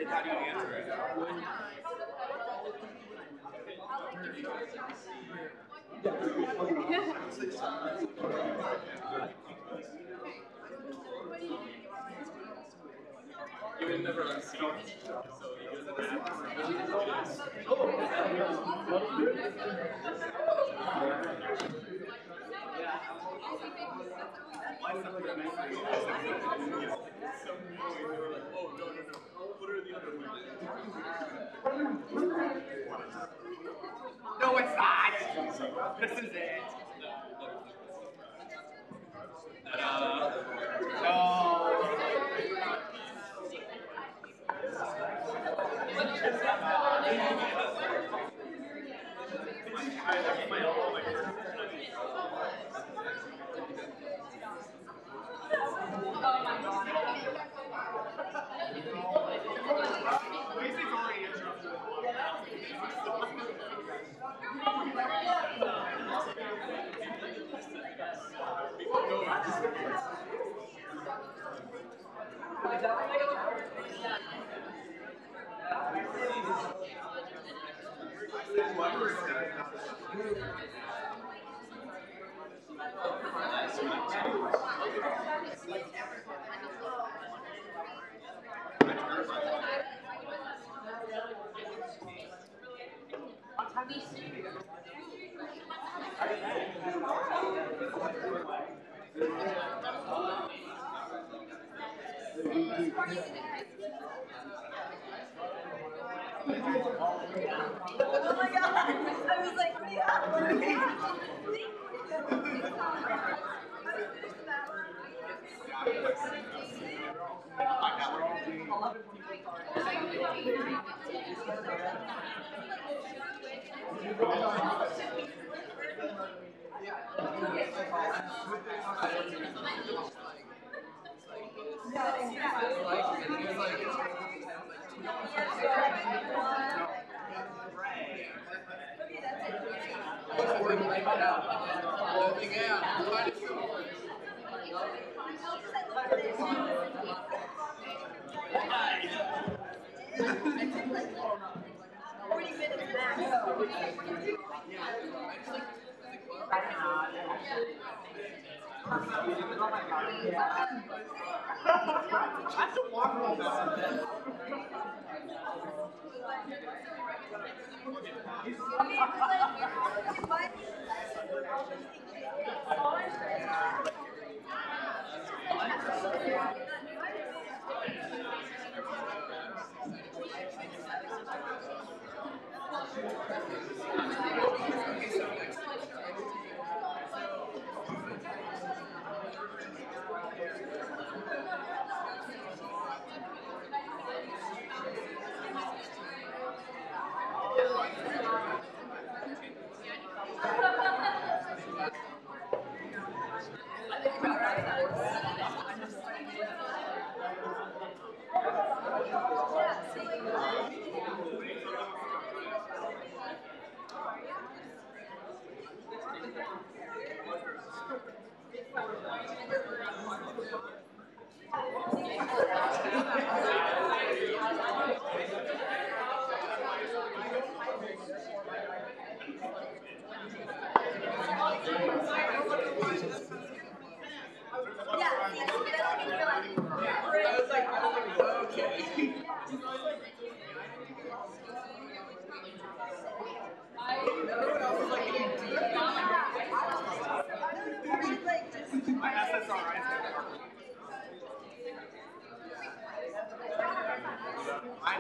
How do you answer it? You will never unsee it. So you use an app. No, it's not. This is it. No. Oh my god! I was like, what do you have? What do you have?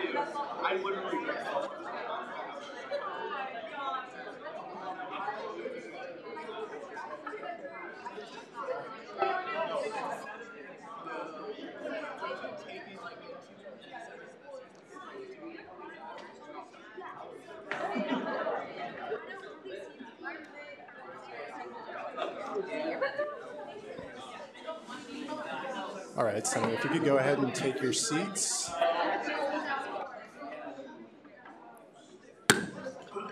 do. I literally drink salt. All right, so if you could go ahead and take your seats.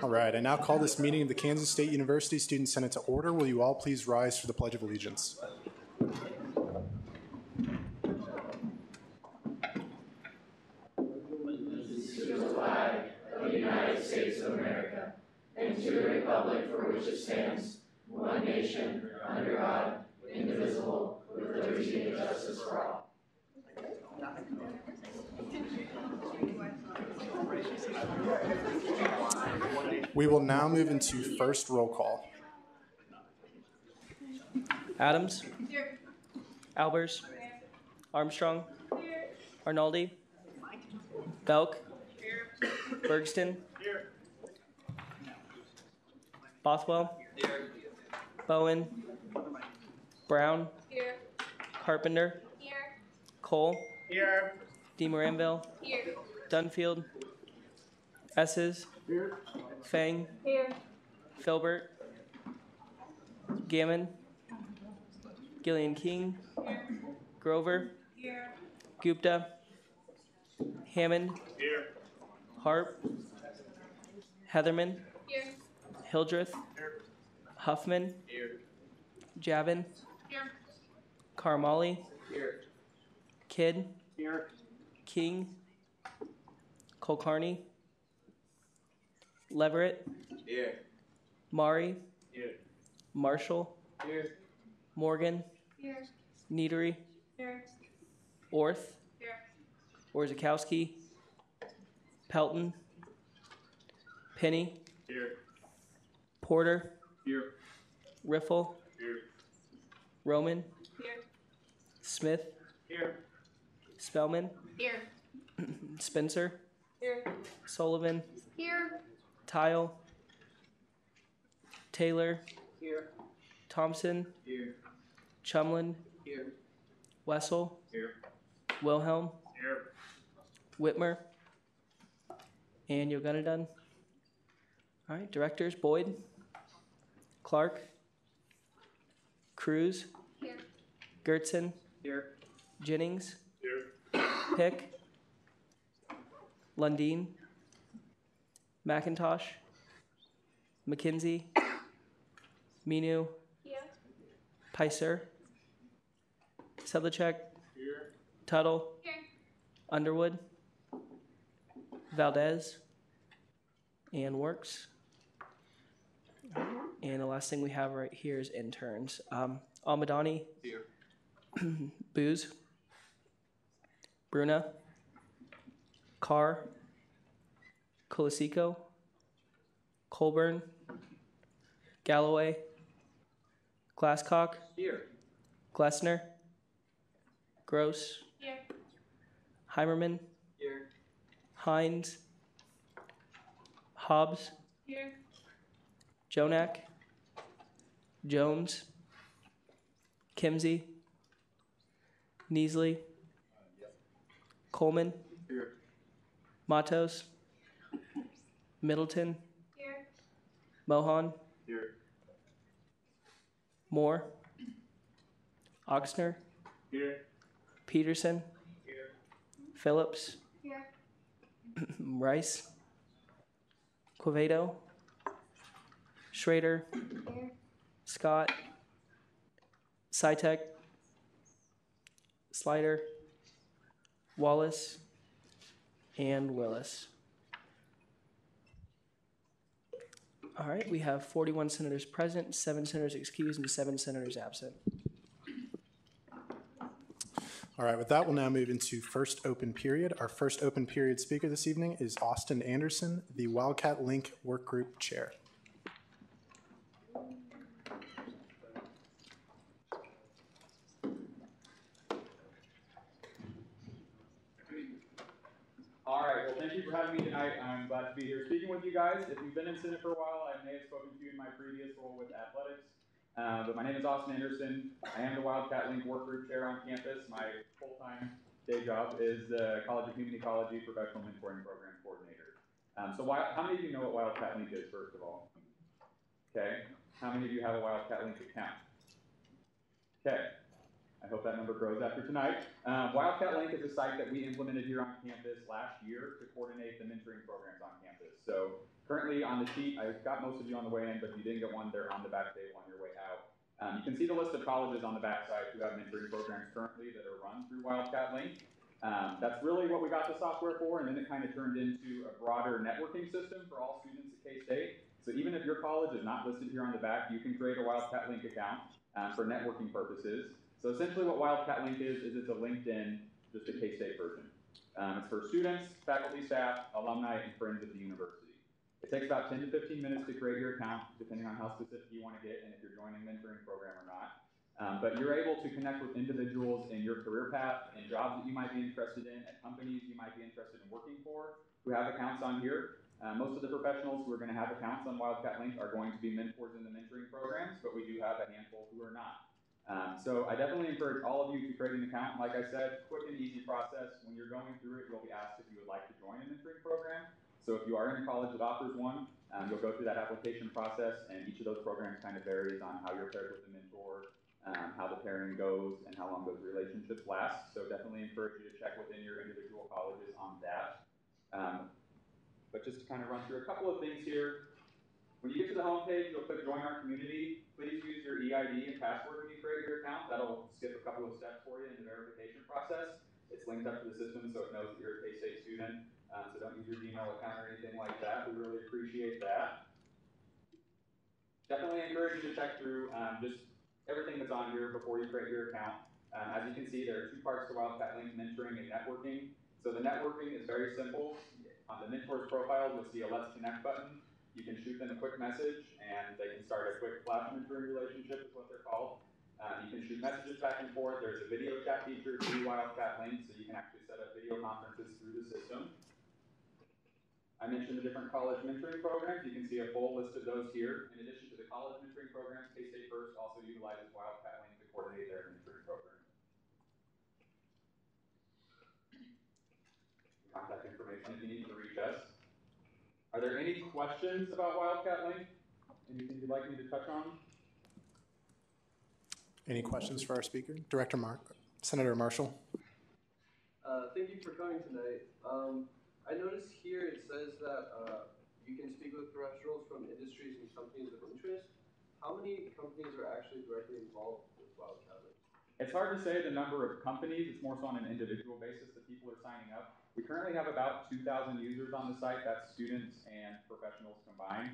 All right, I now call this meeting of the Kansas State University Student Senate to order. Will you all please rise for the Pledge of Allegiance? We will now move into first roll call. Adams. Albers. Armstrong. Arnoldi. Belk. Bergston. Bothwell. Bowen. Brown. Carpenter. Cole. DeMoranville. Dunfield. Esses. Fang. Filbert. Gammon. Gillian King. Grover. Gupta. Hammond. Harp. Heatherman. Hildreth. Huffman. Javin. Karmali. Kidd. King. Kulkarni. Leverett. Mari. Marshall. Morgan. Neatery. Orth. Orzakowski. Pelton. Penny. Porter. Riffle. Roman. Smith. Spellman. Spencer. Sullivan. Tile. Taylor. Thompson. Chumlin. Wessel. Wilhelm. Whitmer. And Yogunadun. All right, directors, Boyd. Clark. Cruz. Gertson. Jennings. Pick. Lundeen. McIntosh. McKenzie. Minu. Picer. Sedlacek. Tuttle. Underwood. Valdez. And Works. And the last thing we have right here is interns. Almadani. Booze. Bruna. Carr. Colisico. Colburn. Galloway. Glasscock. Glessner. Gross. Heimerman. Hines. Hobbs. Jonak. Jones. Kimsey. Neasley. Coleman. Matos. Middleton. Mohan. Moore. Oxner. Peterson. Phillips. Rice. Quevedo. Schrader. Scott. Sytek. Slider. Wallace. And Willis. All right, we have 41 senators present, 7 senators excused, and 7 senators absent. All right, with that, we'll now move into first open period. Our first open period speaker this evening is Austin Anderson, the Wildcat Link Workgroup Chair. All right, well, you for having me tonight. I'm glad to be here speaking with you guys. If you've been in Senate for a while, I may have spoken to you in my previous role with athletics. But my name is Austin Anderson. I am the Wildcat Link Work Group Chair on campus. My full-time day job is the College of Human Ecology Professional Mentoring Program Coordinator. How many of you know what Wildcat Link is, first of all? Okay. How many of you have a Wildcat Link account? Okay. I hope that number grows after tonight. Wildcat Link is a site that we implemented here on campus last year to coordinate the mentoring programs on campus. So currently on the sheet, I got most of you on the way in, but if you didn't get one, they're on the back table on your way out. You can see the list of colleges on the back side who have mentoring programs currently that are run through Wildcat Link. That's really what we got the software for, and then it kind of turned into a broader networking system for all students at K-State. So even if your college is not listed here on the back, you can create a Wildcat Link account for networking purposes. So essentially what Wildcat Link is it's a LinkedIn, just a K-State version. It's for students, faculty, staff, alumni, and friends of the university. It takes about 10 to 15 minutes to create your account, depending on how specific you want to get and if you're joining a mentoring program or not. But you're able to connect with individuals in your career path, in jobs that you might be interested in, at companies you might be interested in working for, who have accounts on here. Most of the professionals who are going to have accounts on Wildcat Link are going to be mentors in the mentoring programs, but we do have a handful who are not. So I definitely encourage all of you to create an account. Like I said, quick and easy process. When you're going through it, you'll be asked if you would like to join a mentoring program. So if you are in a college that offers one, you'll go through that application process, and each of those programs kind of varies on how you're paired with the mentor, how the pairing goes, and how long those relationships last. So definitely encourage you to check within your individual colleges on that. But just to kind of run through a couple of things here. When you get to the home page, you'll click Join Our Community. Please use your EID and password when you create your account. That'll skip a couple of steps for you in the verification process. It's linked up to the system so it knows that you're a K-State student. So don't use your Gmail account or anything like that. We really appreciate that. Definitely encourage you to check through just everything that's on here before you create your account. As you can see, there are two parts to Wildcat Link: mentoring and networking. So the networking is very simple. On the mentor's profile, you'll see a Let's Connect button. You can shoot them a quick message, and they can start a quick flash mentoring relationship, is what they're called. You can shoot messages back and forth. There's a video chat feature through Wildcat Link, so you can actually set up video conferences through the system. I mentioned the different college mentoring programs. You can see a full list of those here. In addition to the college mentoring programs, K-State First also utilizes Wildcat Link to coordinate their mentoring program. Contact information if you need to reach us. Are there any questions about Wildcat Link? Anything you'd like me to touch on? Any questions for our speaker? Senator Marshall. Thank you for coming tonight. I noticed here it says that you can speak with professionals from industries and companies of interest. How many companies are actually directly involved with Wildcat Link? It's hard to say the number of companies. It's more so on an individual basis that people are signing up. We currently have about 2,000 users on the site. That's students and professionals combined.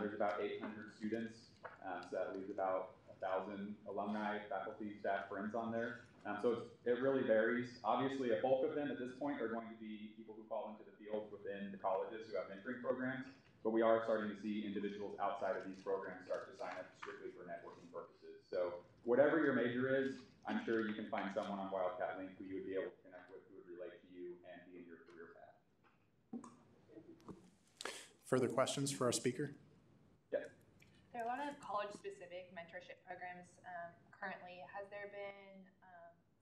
There's about 800 students, so that leaves about 1,000 alumni, faculty, staff, friends on there. So it really varies. Obviously, a bulk of them at this point are going to be people who fall into the fields within the colleges who have mentoring programs, but we are starting to see individuals outside of these programs start to sign up strictly for networking purposes. So whatever your major is, I'm sure you can find someone on Wildcat Link who you would be able to connect with, who would relate to you and be in your career path. Further questions for our speaker? Yes. There are a lot of college-specific mentorship programs currently. Has there been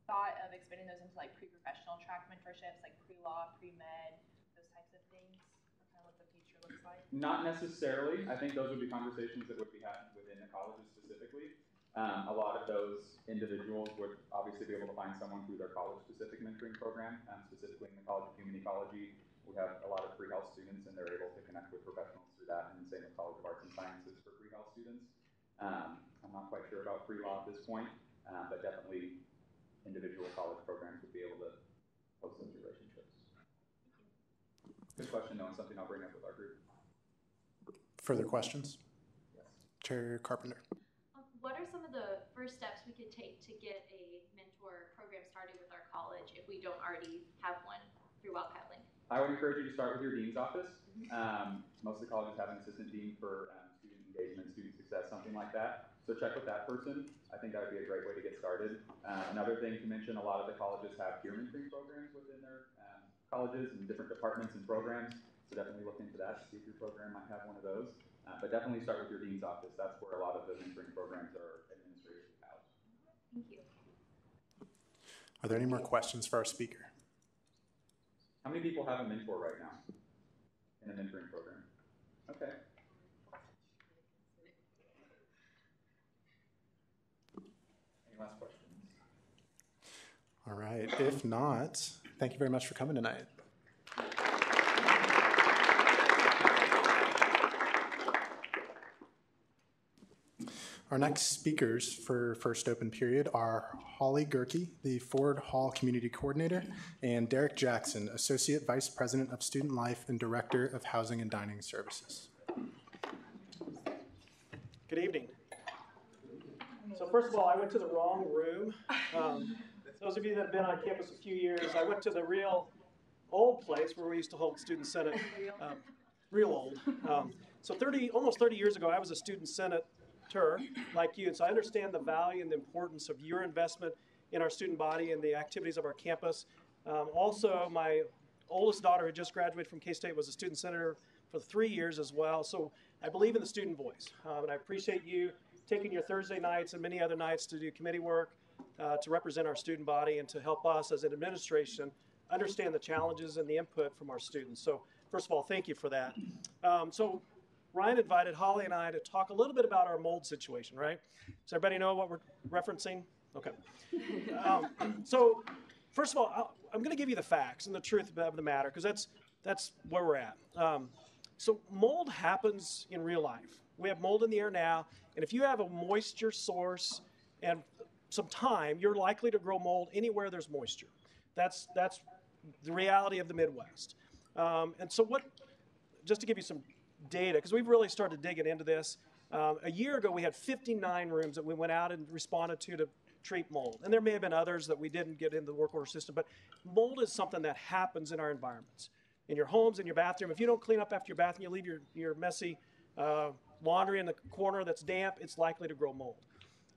thought of expanding those into like pre-professional track mentorships, like pre-law, pre-med, those types of things? Or kind of what the future looks like? Not necessarily. I think those would be conversations that would be happening within the colleges specifically. A lot of those individuals would obviously be able to find someone through their college-specific mentoring program, specifically in the College of Human Ecology. We have a lot of pre-health students, and they're able to connect with professionals through that, and the same with College of Arts and Sciences for pre-health students. I'm not quite sure about pre-law at this point, but definitely individual college programs would be able to host those relationships. Good question, though, and something I'll bring up with our group. Further questions? Yes. Chair Carpenter. What are some of the first steps we could take to get a mentor program started with our college if we don't already have one through Wildcat Link? I would encourage you to start with your dean's office. Most of the colleges have an assistant dean for student engagement, student success, something like that. So check with that person. I think that would be a great way to get started. Another thing to mention, a lot of the colleges have peer mentoring programs within their colleges and different departments and programs. So definitely look into that, see if your program might have one of those. But definitely start with your dean's office. That's where a lot of the mentoring programs are administratively housed. Thank you. Are there any more questions for our speaker? How many people have a mentor right now in a mentoring program? Okay. Any last questions? All right. If not, thank you very much for coming tonight. Our next speakers for first open period are Holly Gerke, the Ford Hall Community Coordinator, and Derek Jackson, Associate Vice President of Student Life and Director of Housing and Dining Services. Good evening. So first of all, I went to the wrong room. Those of you that have been on campus a few years, I went to the real old place where we used to hold Student Senate, real old. So almost 30 years ago, I was a Student Senator like you, and so I understand the value and the importance of your investment in our student body and the activities of our campus. Also, my oldest daughter who just graduated from K-State was a student senator for 3 years as well, so I believe in the student voice, and I appreciate you taking your Thursday nights and many other nights to do committee work to represent our student body and to help us as an administration understand the challenges and the input from our students. So first of all, thank you for that. So Ryan invited Holly and I to talk a little bit about our mold situation, right? Does everybody know what we're referencing? Okay. So first of all, I'm going to give you the facts and the truth of the matter, because that's where we're at. So mold happens in real life. We have mold in the air now, and if you have a moisture source and some time, you're likely to grow mold anywhere there's moisture. That's the reality of the Midwest. And so just to give you some data, because we've really started digging into this. A year ago, we had 59 rooms that we went out and responded to treat mold. And there may have been others that we didn't get into the work order system, but mold is something that happens in our environments. In your homes, in your bathroom. If you don't clean up after your bathroom, you leave your messy laundry in the corner that's damp, it's likely to grow mold.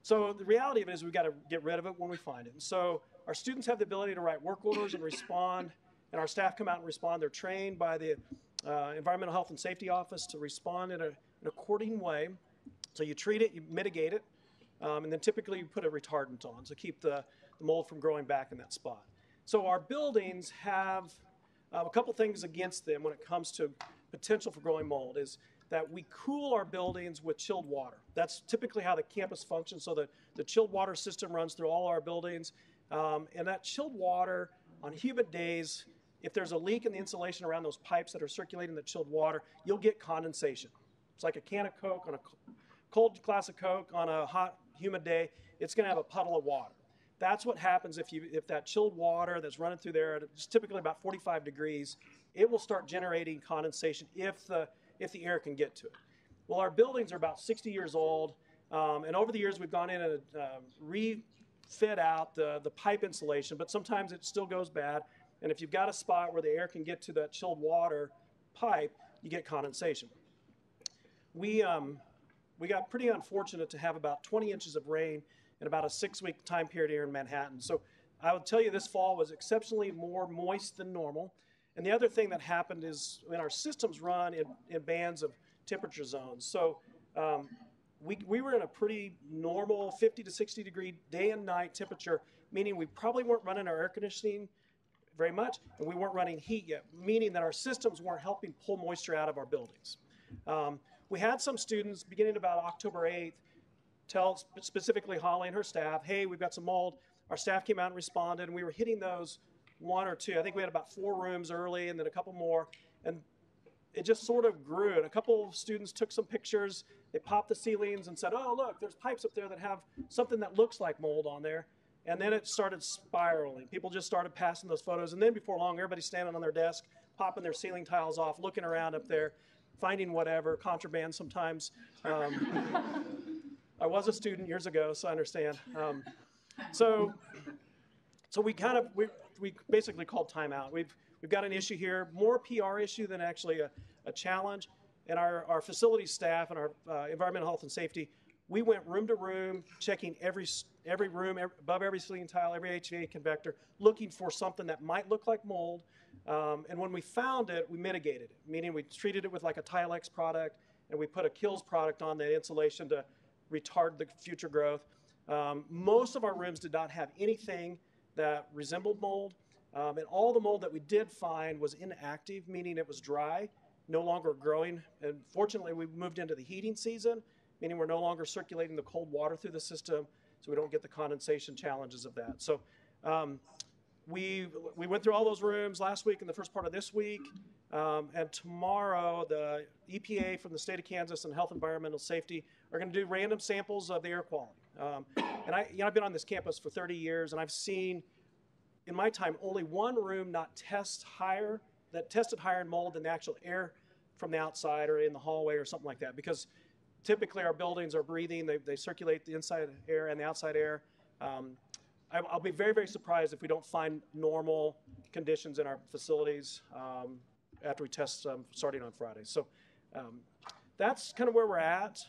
So the reality of it is we've got to get rid of it when we find it. And so our students have the ability to write work orders and respond, and our staff come out and respond. They're trained by the Environmental Health and Safety Office to respond in an according way. So you treat it, you mitigate it, and then typically you put a retardant on to keep the mold from growing back in that spot. So our buildings have a couple things against them when it comes to potential for growing mold is that we cool our buildings with chilled water. That's typically how the campus functions, so the chilled water system runs through all our buildings, and that chilled water on humid days, if there's a leak in the insulation around those pipes that are circulating the chilled water, you'll get condensation. It's like a can of Coke on a cold glass of Coke on a hot, humid day. It's going to have a puddle of water. That's what happens if that chilled water that's running through there, it's typically about 45 degrees, it will start generating condensation if the air can get to it. Well, our buildings are about 60 years old, and over the years we've gone in and refit out the pipe insulation, but sometimes it still goes bad. And if you've got a spot where the air can get to that chilled water pipe, you get condensation. We got pretty unfortunate to have about 20 inches of rain in about a 6-week time period here in Manhattan. So I would tell you this fall was exceptionally more moist than normal. And the other thing that happened is when our systems run in bands of temperature zones. So we were in a pretty normal 50 to 60 degree day and night temperature, meaning we probably weren't running our air conditioning very much, and we weren't running heat yet, meaning that our systems weren't helping pull moisture out of our buildings. We had some students beginning about October 8th tell specifically Holly and her staff, hey, we've got some mold. Our staff came out and responded, and we were hitting those one or two. I think we had about 4 rooms early and then a couple more, and it just sort of grew. And a couple of students took some pictures. They popped the ceilings and said, oh, look, there's pipes up there that have something that looks like mold on there. And then it started spiraling. People just started passing those photos. And then before long, everybody's standing on their desk, popping their ceiling tiles off, looking around up there, finding whatever, contraband sometimes. I was a student years ago, so I understand. So we basically called timeout. We've got an issue here, more PR issue than actually a challenge. And our facility staff and our environmental health and safety, we went room to room, checking every room, above every ceiling tile, every HVAC convector, looking for something that might look like mold. And when we found it, we mitigated it, meaning we treated it with like a Tilex product, and we put a Kills product on the insulation to retard the future growth. Most of our rooms did not have anything that resembled mold. And all the mold that we did find was inactive, meaning it was dry, no longer growing. And fortunately, we moved into the heating season, meaning we're no longer circulating the cold water through the system, so we don't get the condensation challenges of that. So we went through all those rooms last week and the first part of this week. And tomorrow, the EPA from the state of Kansas and Health and Environmental Safety are going to do random samples of the air quality. And I've been on this campus for 30 years, and I've seen, in my time, only one room that tested higher in mold than the actual air from the outside or in the hallway or something like that. Because typically our buildings are breathing, they circulate the inside air and the outside air. I'll be very, very surprised if we don't find normal conditions in our facilities after we test starting on Friday. So that's kind of where we're at.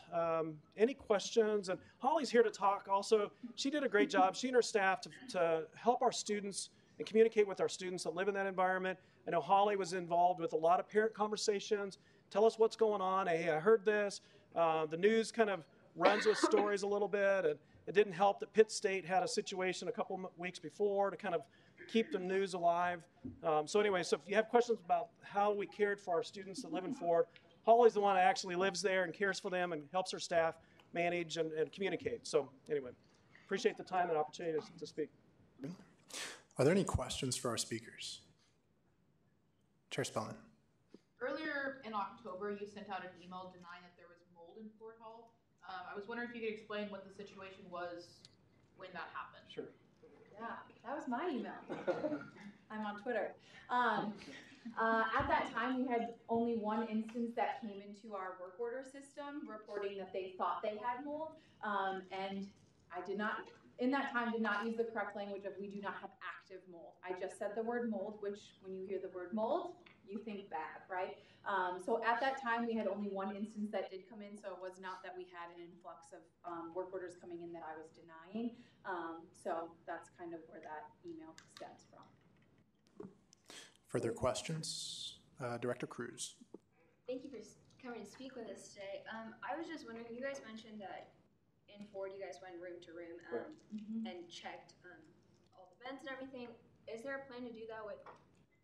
Any questions? And Holly's here to talk also. She did a great job, she and her staff, to help our students and communicate with our students that live in that environment. I know Holly was involved with a lot of parent conversations. Tell us what's going on. Hey, I heard this. The news kind of runs with stories a little bit. And it didn't help that Pitt State had a situation a couple weeks before to kind of keep the news alive. So anyway, so if you have questions about how we cared for our students that live in Ford, Holly's the one that actually lives there and cares for them and helps her staff manage and communicate. So anyway, appreciate the time and opportunity to speak. Are there any questions for our speakers? Chair Spellman. Earlier in October, you sent out an email denying that there was mold in Ford Hall. I was wondering if you could explain what the situation was when that happened. Sure. Yeah, that was my email. I'm on Twitter. At that time, we had only one instance that came into our work order system reporting that they thought they had mold. And I did not, in that time, did not use the correct language of we do not have active mold. I just said the word mold, which when you hear the word mold, you think bad, right? So at that time, we had only one instance that did come in, so it was not that we had an influx of work orders coming in that I was denying. So that's kind of where that email stems from. Further questions? Director Cruz. Thank you for coming to speak with us today. I was just wondering, you guys mentioned that in Ford you guys went room to room and checked all the vents and everything. Is there a plan to do that with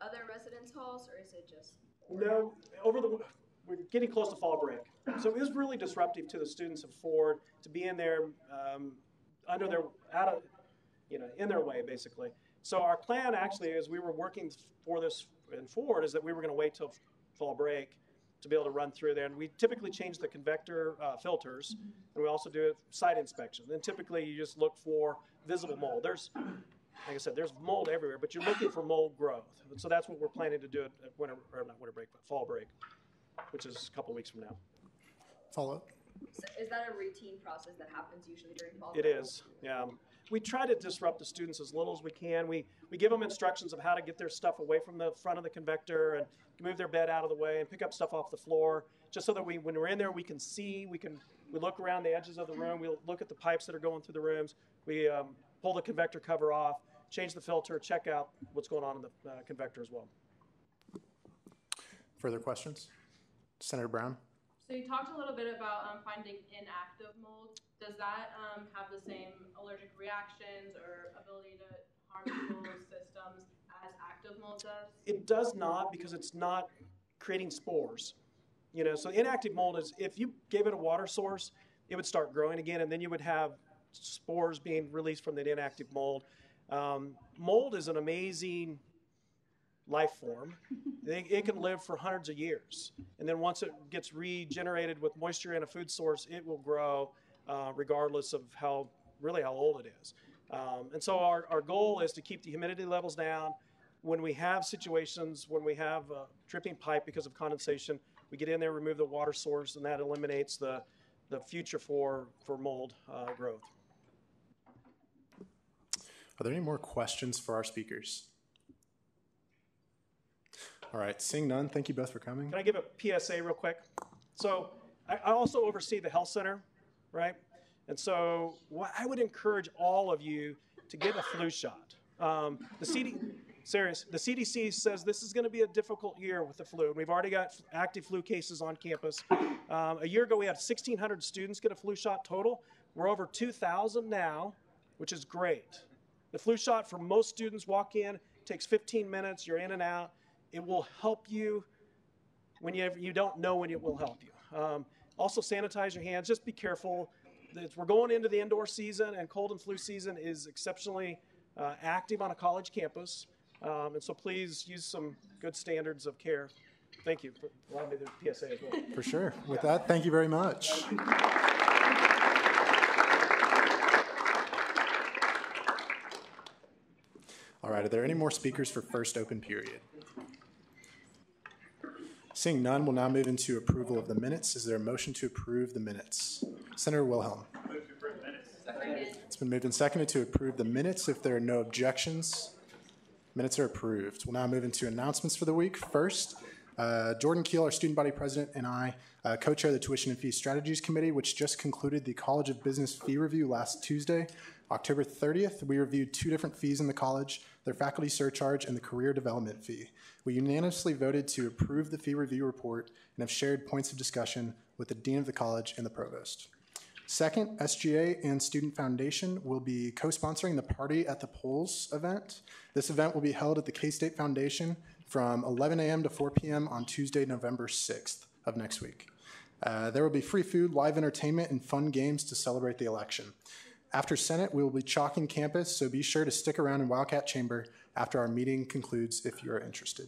other residence halls, or is it just Ford? No, we're getting close to fall break. So it was really disruptive to the students of Ford to be in there in their way, basically. So our plan actually, as we were working for this in Ford, is that we were going to wait till fall break to be able to run through there. And we typically change the convector filters, and we also do a site inspection. And typically you just look for visible mold. Like I said, there's mold everywhere, but you're looking for mold growth. So that's what we're planning to do at fall break, which is a couple weeks from now. Follow up? So is that a routine process that happens usually during fall break? It is, yeah. We try to disrupt the students as little as we can. We give them instructions of how to get their stuff away from the front of the convector and move their bed out of the way and pick up stuff off the floor, just so that when we're in there, we can see, we look around the edges of the room, we look at the pipes that are going through the rooms, we pull the convector cover off, change the filter, check out what's going on in the convector as well. Further questions? Senator Brown. So you talked a little bit about finding inactive mold. Does that have the same allergic reactions or ability to harm people's systems as active mold does? It does not, because it's not creating spores. So inactive mold is, if you gave it a water source, it would start growing again, and then you would have spores being released from that inactive mold. Mold is an amazing life form. It can live for hundreds of years. And then once it gets regenerated with moisture and a food source, it will grow regardless of how old it is. And so our goal is to keep the humidity levels down. When we have situations, when we have a dripping pipe because of condensation, we get in there, remove the water source, and that eliminates the future for mold growth. Are there any more questions for our speakers? All right, seeing none, thank you both for coming. Can I give a PSA real quick? So I also oversee the health center, right? And so I would encourage all of you to get a flu shot. The serious. The CDC says this is going to be a difficult year with the flu. And we've already got active flu cases on campus. A year ago, we had 1,600 students get a flu shot total. We're over 2,000 now, which is great. The flu shot for most students walk in, takes 15 minutes, you're in and out. It will help you when you don't know when it will help you. Also sanitize your hands, just be careful. We're going into the indoor season, and cold and flu season is exceptionally active on a college campus. And so please use some good standards of care. Thank you for allowing me the PSA as well. For sure. With that, thank you very much. All right, are there any more speakers for first open period? Seeing none, we'll now move into approval of the minutes. Is there a motion to approve the minutes? Senator Wilhelm. Move to approve minutes. It's been moved and seconded to approve the minutes. If there are no objections, minutes are approved. We'll now move into announcements for the week. First, Jordan Keel, our student body president, and I co-chair the Tuition and Fee Strategies Committee, which just concluded the College of Business fee review last Tuesday, October 30th. We reviewed 2 different fees in the college, their faculty surcharge and the career development fee. We unanimously voted to approve the fee review report and have shared points of discussion with the dean of the college and the provost. Second, SGA and Student Foundation will be co-sponsoring the Party at the Polls event. This event will be held at the K-State Foundation from 11 a.m. to 4 p.m. on Tuesday, November 6th of next week. There will be free food, live entertainment, and fun games to celebrate the election. After Senate, we will be chalking campus, so be sure to stick around in Wildcat Chamber after our meeting concludes if you are interested.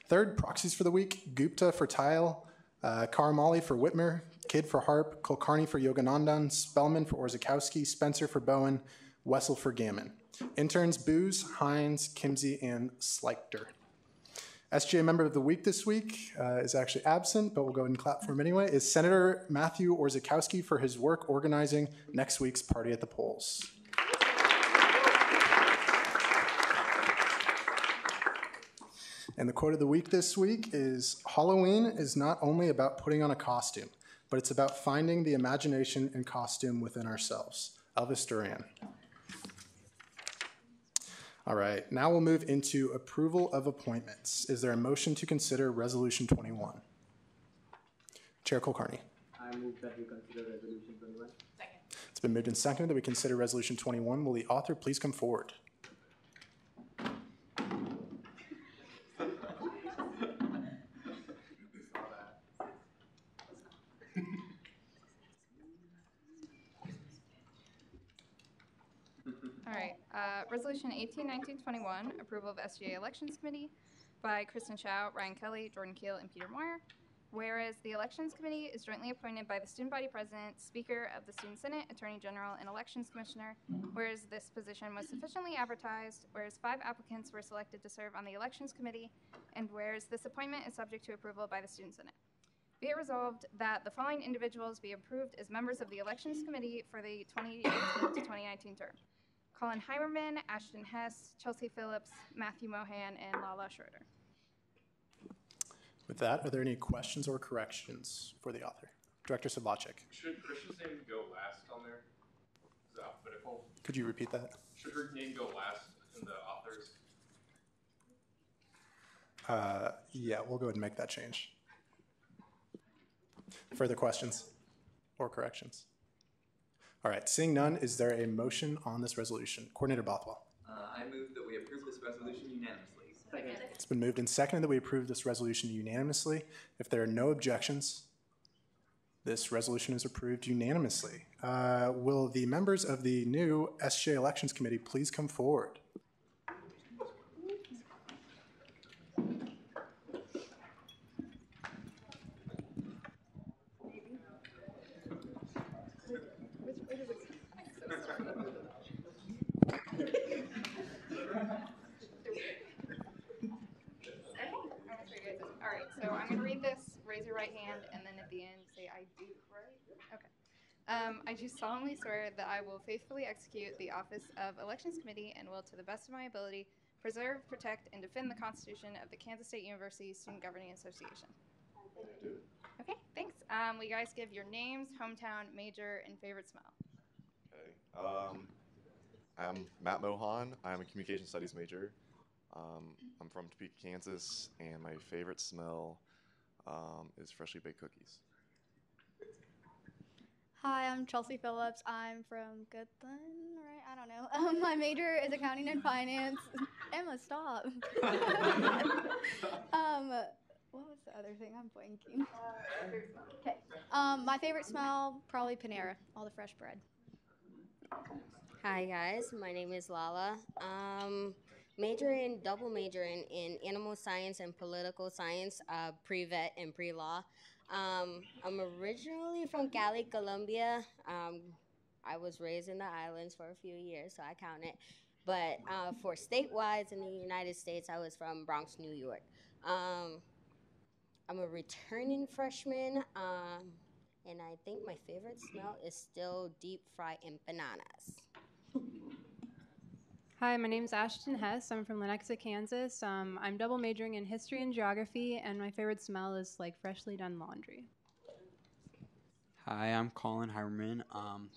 Third, proxies for the week: Gupta for Tile, Karamali for Whitmer, Kidd for Harp, Kulkarni for Yoganandan, Spellman for Orzakowski, Spencer for Bowen, Wessel for Gammon. Interns: Booz, Hines, Kimsey, and Sleichter. SGA member of the week this week is actually absent, but we'll go ahead and clap for him anyway, is Senator Matthew Orzakowski for his work organizing next week's Party at the Polls. And the quote of the week this week is, Halloween is not only about putting on a costume, but it's about finding the imagination and costume within ourselves. Elvis Duran. All right, now we'll move into approval of appointments. Is there a motion to consider Resolution 21? Chair Kulkarni. I move that we consider Resolution 21. Second. It's been moved and seconded that we consider Resolution 21. Will the author please come forward? All right, Resolution 18-1921, approval of SGA Elections Committee by Kristen Chow, Ryan Kelly, Jordan Keel, and Peter Moyer. Whereas the Elections Committee is jointly appointed by the Student Body President, Speaker of the Student Senate, Attorney General, and Elections Commissioner, whereas this position was sufficiently advertised, whereas 5 applicants were selected to serve on the Elections Committee, and whereas this appointment is subject to approval by the Student Senate. Be it resolved that the following individuals be approved as members of the Elections Committee for the 2018 to 2019 term: Colin Heimerman, Ashton Hess, Chelsea Phillips, Matthew Mohan, and Lala Schroeder. With that, are there any questions or corrections for the author? Director Sedlacek. Should Christian's name go last on there? Is it alphabetical? Could you repeat that? Should her name go last in the authors? Yeah, we'll go ahead and make that change. Further questions or corrections? All right, seeing none, is there a motion on this resolution? Coordinator Bothwell. I move that we approve this resolution unanimously. Second. It's been moved and seconded that we approve this resolution unanimously. If there are no objections, this resolution is approved unanimously. Will the members of the new SGA Elections Committee please come forward? So I'm going to read this, raise your right hand, and then at the end say, I do, right? Okay. I do solemnly swear that I will faithfully execute the office of Elections Committee and will, to the best of my ability, preserve, protect, and defend the Constitution of the Kansas State University Student Governing Association. Okay, thanks. Will you guys give your names, hometown, major, and favorite smell? Okay. I'm Matt Mohan. I'm a communication studies major. I'm from Topeka, Kansas, and my favorite smell is freshly baked cookies. Hi, I'm Chelsea Phillips. I'm from Goodland, right? I don't know. My major is accounting and finance. Emma, stop. What was the other thing? I'm blanking. Okay. My favorite smell, probably Panera, all the fresh bread. Hi guys, my name is Lala. Double majoring in animal science and political science, pre-vet and pre-law. I'm originally from Cali, Colombia. I was raised in the islands for a few years, so I count it. But for statewide in the United States, I was from Bronx, New York. I'm a returning freshman, and I think my favorite smell is still deep fried empanadas. Hi, my name is Ashton Hess. I'm from Lenexa, Kansas. I'm double majoring in history and geography, and my favorite smell is like freshly done laundry. Hi, I'm Colin Heimerman. I'm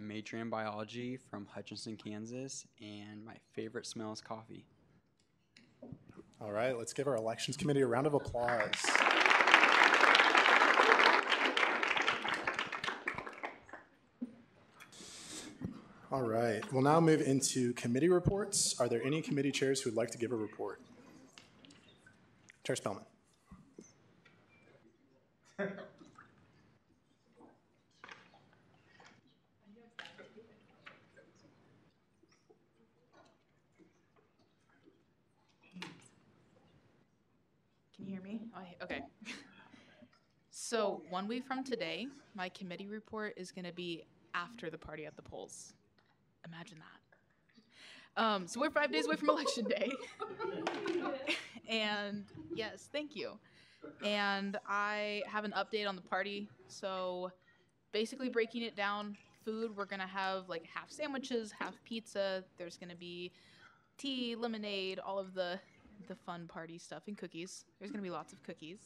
majoring in biology from Hutchinson, Kansas, and my favorite smell is coffee. All right, let's give our elections committee a round of applause. All right, we'll now move into committee reports. Are there any committee chairs who would like to give a report? Chair Spellman. Can you hear me? Okay. So 1 week from today, my committee report is going to be after the party at the polls. Imagine that. So we're 5 days away from Election Day. And yes, thank you. And I have an update on the party. So basically breaking it down, food, we're going to have like half sandwiches, half pizza. There's going to be tea, lemonade, all of the fun party stuff, and cookies. There's going to be lots of cookies.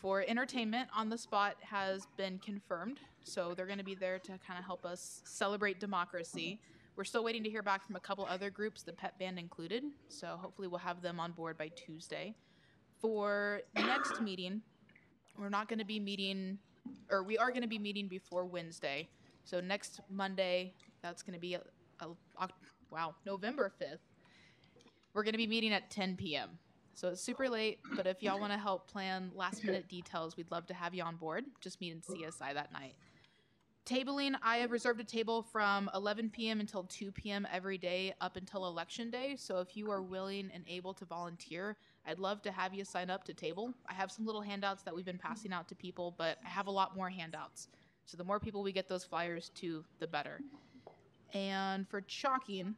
For entertainment, On the Spot has been confirmed, so they're going to be there to kind of help us celebrate democracy. We're still waiting to hear back from a couple other groups, the Pep Band included, so hopefully we'll have them on board by Tuesday. For next meeting, we're not going to be meeting, or we are going to be meeting before Wednesday. So next Monday, that's going to be November 5th. We're going to be meeting at 10 p.m. So it's super late, but if y'all want to help plan last-minute details, we'd love to have you on board. Just meet in CSI that night. Tabling, I have reserved a table from 11 p.m. until 2 p.m. every day up until Election Day. So if you are willing and able to volunteer, I'd love to have you sign up to table. I have some little handouts that we've been passing out to people, but I have a lot more handouts. So the more people we get those flyers to, the better. And for chalking,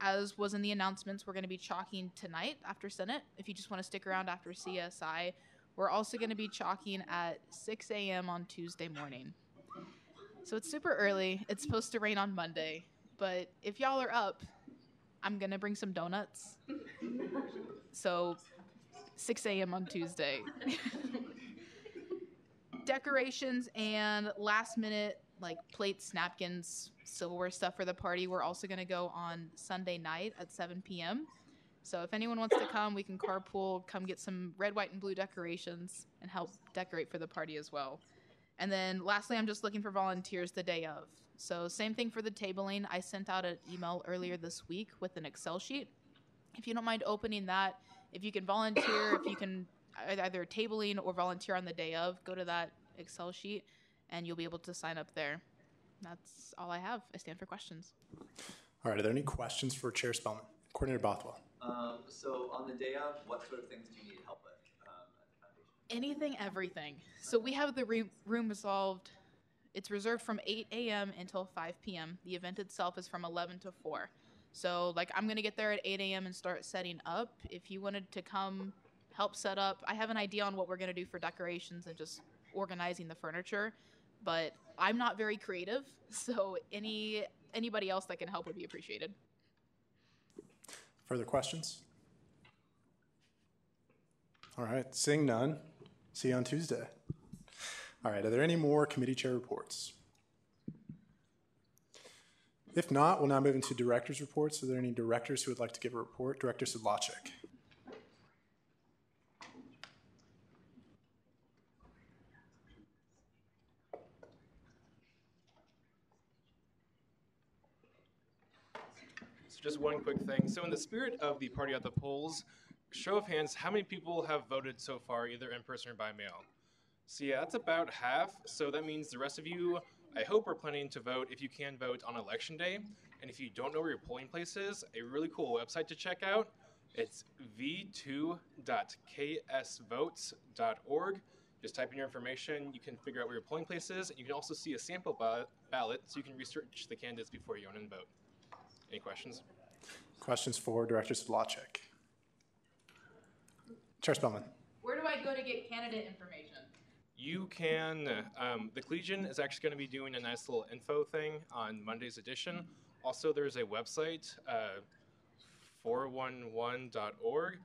as was in the announcements, we're going to be chalking tonight after Senate. If you just want to stick around after CSI, we're also going to be chalking at 6 a.m. on Tuesday morning. So it's super early. It's supposed to rain on Monday. But if y'all are up, I'm going to bring some donuts. So 6 a.m. on Tuesday. Decorations and last minute like plates, napkins, silverware stuff for the party. We're also going to go on Sunday night at 7 p.m. So if anyone wants to come, we can carpool, come get some red, white, and blue decorations and help decorate for the party as well. And then lastly, I'm just looking for volunteers the day of. So same thing for the tabling. I sent out an email earlier this week with an Excel sheet. If you don't mind opening that, if you can volunteer, if you can either tabling or volunteer on the day of, go to that Excel sheet and you'll be able to sign up there. That's all I have. I stand for questions. All right, are there any questions for Chair Spellman? Coordinator Bothwell. So on the day of, what sort of things do you need help with at the foundation? Anything, everything. So we have the room resolved. It's reserved from 8 a.m. until 5 p.m. The event itself is from 11 to 4. So like I'm going to get there at 8 a.m. and start setting up. If you wanted to come help set up, I have an idea on what we're going to do for decorations and just organizing the furniture. But I'm not very creative, so anybody else that can help would be appreciated. Further questions? All right, seeing none, see you on Tuesday. All right, are there any more committee chair reports? If not, we'll now move into directors' reports. Are there any directors who would like to give a report? Director Sedlacek. So just one quick thing. So in the spirit of the Party at the Polls, show of hands, how many people have voted so far, either in person or by mail? So yeah, that's about half. So that means the rest of you, I hope, are planning to vote if you can vote on Election Day. And if you don't know where your polling place is, a really cool website to check out, it's v2.ksvotes.org. Just type in your information, you can figure out where your polling place is, and you can also see a sample ballot so you can research the candidates before you go in and vote. Any questions? Questions for Director Sedlacek. Chair Spellman. Where do I go to get candidate information? You can, the Collegian is actually going to be doing a nice little info thing on Monday's edition. Also, there's a website, 411.org,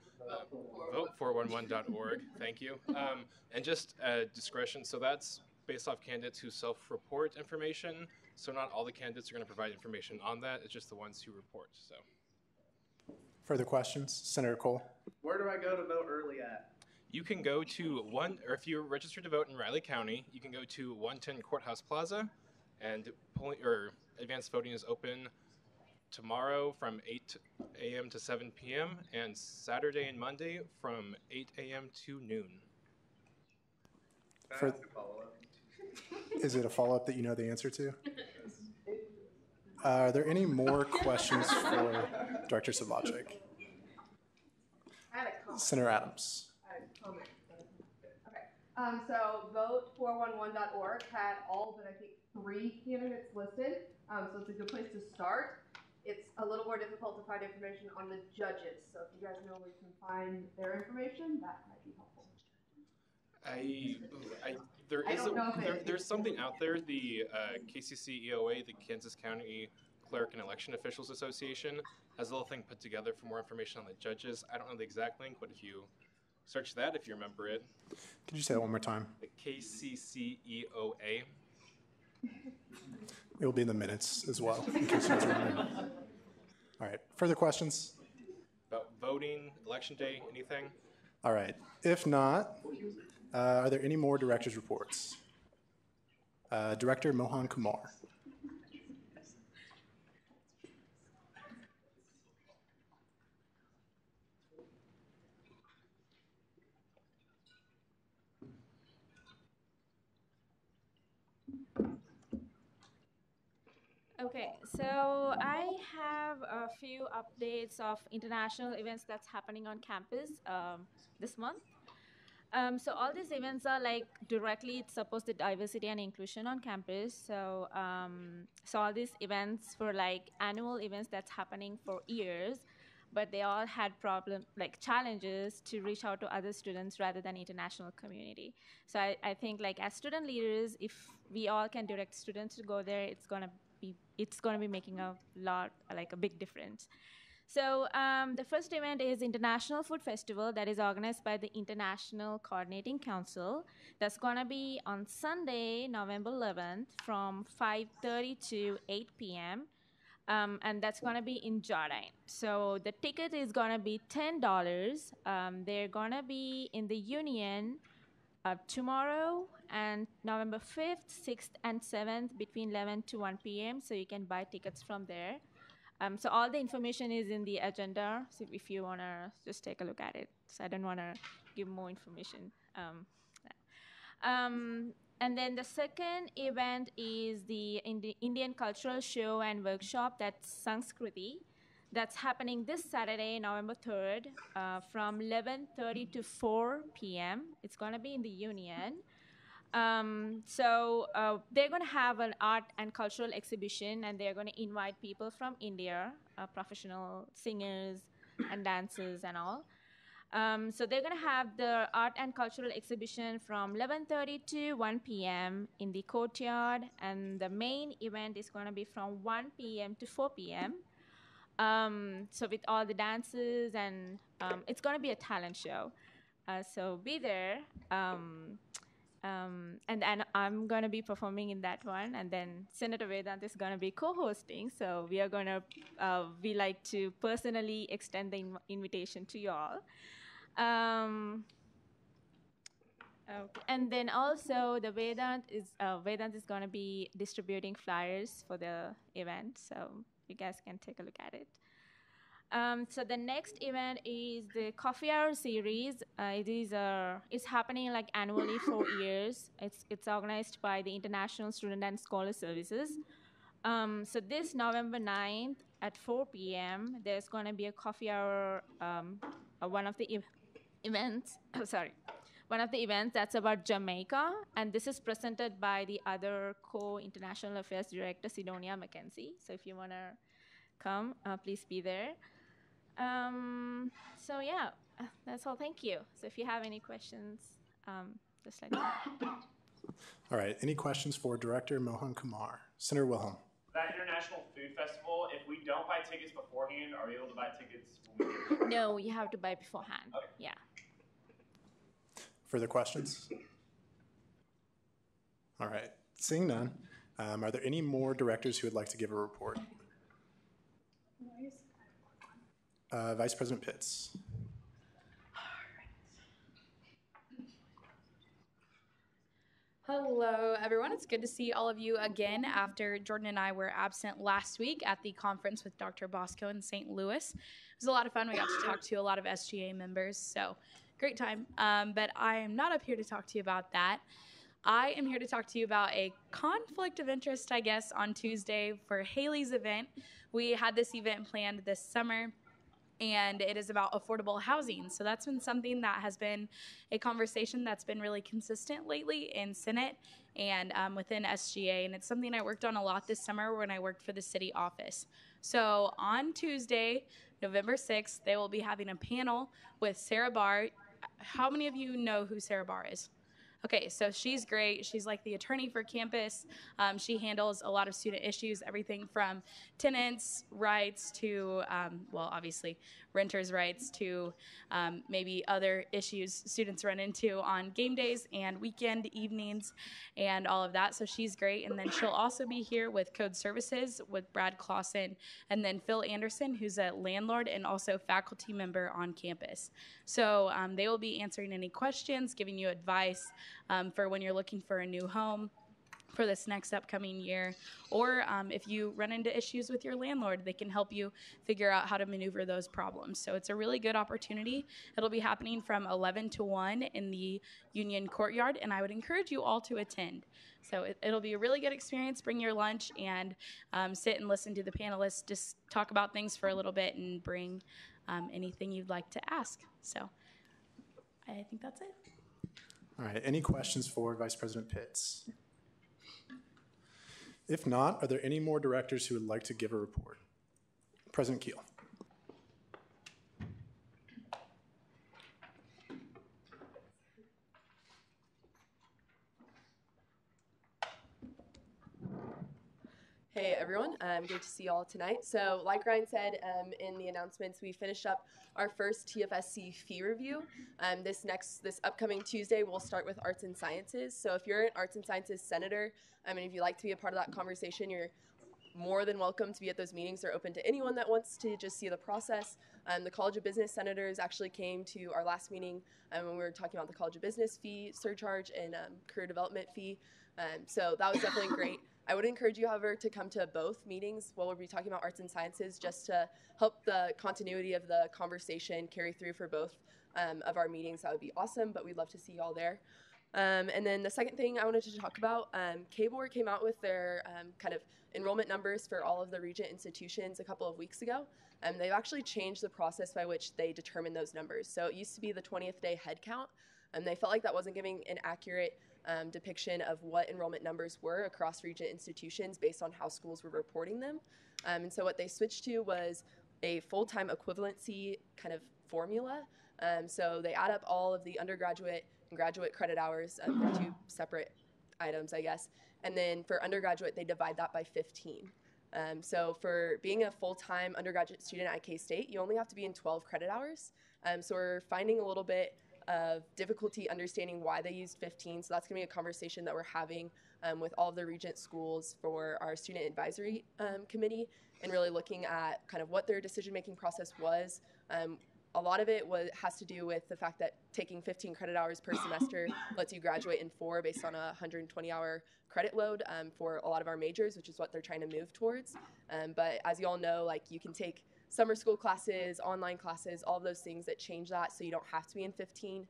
vote411.org, thank you. And just discretion, so that's based off candidates who self-report information. So not all the candidates are going to provide information on that, it's just the ones who report, so. Further questions? Senator Cole. Where do I go to vote early at? You can go to or if you're registered to vote in Riley County, you can go to 110 Courthouse Plaza, and advanced voting is open tomorrow from 8 a.m. to 7 p.m. and Saturday and Monday from 8 a.m. to noon. For, is it a follow-up that you know the answer to? Are there any more questions for Director Sedlacek? I had a comment. Senator Adams. I had a comment. Okay. So vote411.org had all but I think 3 candidates listed. So it's a good place to start. It's a little more difficult to find information on the judges. So if you guys know where you can find their information, that might be helpful. There's something out there. The KCC EOA, the Kansas County Clerk and Election Officials Association, has a little thing put together for more information on the judges. I don't know the exact link, but if you search that, if you remember it. Could you say that one more time? The KCC EOA. It will be in the minutes as well, in case you guys remember. All right, further questions? About voting, election day, anything? All right, if not, are there any more directors' reports? Director Mohan Kumar. Okay, so I have a few updates of international events that's happening on campus this month. So all these events are like directly supposed to diversity and inclusion on campus. So so all these events were like annual events that's happening for years, but they all had challenges to reach out to other students rather than international community. So I think like as student leaders, if we all can direct students to go there, it's gonna be making a big difference. So the first event is International Food Festival that is organized by the International Coordinating Council. That's going to be on Sunday, November 11th from 5:30 to 8 p.m. And that's going to be in Jordan. So the ticket is going to be $10. They're going to be in the Union tomorrow and November 5th, 6th, and 7th between 11 to 1 p.m. So you can buy tickets from there. So all the information is in the agenda. So if you want to just take a look at it. So I don't want to give more information. And then the second event is the Indian Cultural Show and Workshop. That's Sanskriti. That's happening this Saturday, November 3rd, from 11:30 to 4 p.m. It's going to be in the Union. So they're going to have an art and cultural exhibition, and they're going to invite people from India, professional singers and dancers and all. So they're going to have the art and cultural exhibition from 11:30 to 1 p.m. in the courtyard, and the main event is going to be from 1 p.m. to 4 p.m. So with all the dances, and it's going to be a talent show. So be there. And then I'm going to be performing in that one, and then Senator Vedant is going to be co-hosting. So we are going to, we like to personally extend the invitation to you all. Okay. And then also the Vedant is going to be distributing flyers for the event, so you guys can take a look at it. So the next event is the Coffee Hour series. It's happening like annually for years. It's organized by the International Student and Scholar Services. So this November 9th at 4 p.m. there's going to be a coffee hour. One of the events. One of the events that's about Jamaica, and this is presented by the other co-international affairs director, Sidonia McKenzie. So if you want to come, please be there. So yeah, that's all. Thank you. So if you have any questions, just let me know. All right, any questions for Director Mohan Kumar? Senator Wilhelm. That International Food Festival, if we don't buy tickets beforehand, are we able to buy tickets when we get there? No, you have to buy beforehand. Okay. Yeah. Further questions? All right, seeing none, are there any more directors who would like to give a report? Vice President Pitts. Hello, everyone. It's good to see all of you again after Jordan and I were absent last week at the conference with Dr. Bosco in St. Louis. It was a lot of fun. We got to talk to a lot of SGA members, so great time. But I am not up here to talk to you about that. I am here to talk to you about a conflict of interest, I guess, on Tuesday for Haley's event. We had this event planned this summer, and it is about affordable housing. So that's been something that has been a conversation that's been really consistent lately in Senate and within SGA, and it's something I worked on a lot this summer when I worked for the city office. So on Tuesday, November 6th, they will be having a panel with Sarah Barr. How many of you know who Sarah Barr is? Okay, so she's great. She's like the attorney for campus. She handles a lot of student issues, everything from tenants' rights to, well, obviously, renters' rights to maybe other issues students run into on game days and weekend evenings and all of that. So she's great. And then she'll also be here with Code Services with Brad Clausen and then Phil Anderson, who's a landlord and also faculty member on campus. So they will be answering any questions, giving you advice for when you're looking for a new home for this next upcoming year, or if you run into issues with your landlord, they can help you figure out how to maneuver those problems. So it's a really good opportunity. It'll be happening from 11 to 1 in the Union Courtyard, and I would encourage you all to attend. So it'll be a really good experience. Bring your lunch and sit and listen to the panelists just talk about things for a little bit and bring anything you'd like to ask. So I think that's it. All right, any questions for Vice President Pitts? If not, are there any more directors who would like to give a report? President Keel. Hey everyone, great to see you all tonight. So like Ryan said in the announcements, we finished up our first TFSC fee review. This upcoming Tuesday, we'll start with arts and sciences. So if you're an arts and sciences senator, if you'd like to be a part of that conversation, you're more than welcome to be at those meetings. They're open to anyone that wants to just see the process. The College of Business senators actually came to our last meeting when we were talking about the College of Business fee surcharge and career development fee. So that was definitely great. I would encourage you, however, to come to both meetings while we'll be talking about arts and sciences, just to help the continuity of the conversation carry through for both of our meetings. That would be awesome, but we'd love to see you all there. And then the second thing I wanted to talk about, KBOR came out with their kind of enrollment numbers for all of the Regent institutions a couple of weeks ago. They've actually changed the process by which they determine those numbers. So it used to be the 20th day head count, and they felt like that wasn't giving an accurate depiction of what enrollment numbers were across Regent institutions based on how schools were reporting them. And so what they switched to was a full-time equivalency kind of formula. So they add up all of the undergraduate and graduate credit hours. They're two separate items, I guess. And then for undergraduate, they divide that by 15. So for being a full-time undergraduate student at K-State, you only have to be in 12 credit hours. So we're finding a little bit of difficulty understanding why they used 15. So that's going to be a conversation that we're having with all of the Regent schools for our student advisory committee, and really looking at kind of what their decision-making process was. A lot of it has to do with the fact that taking 15 credit hours per semester lets you graduate in 4 based on a 120-hour credit load for a lot of our majors, which is what they're trying to move towards. But as you all know, like, you can take summer school classes, online classes, all of those things that change that, so you don't have to be in 15.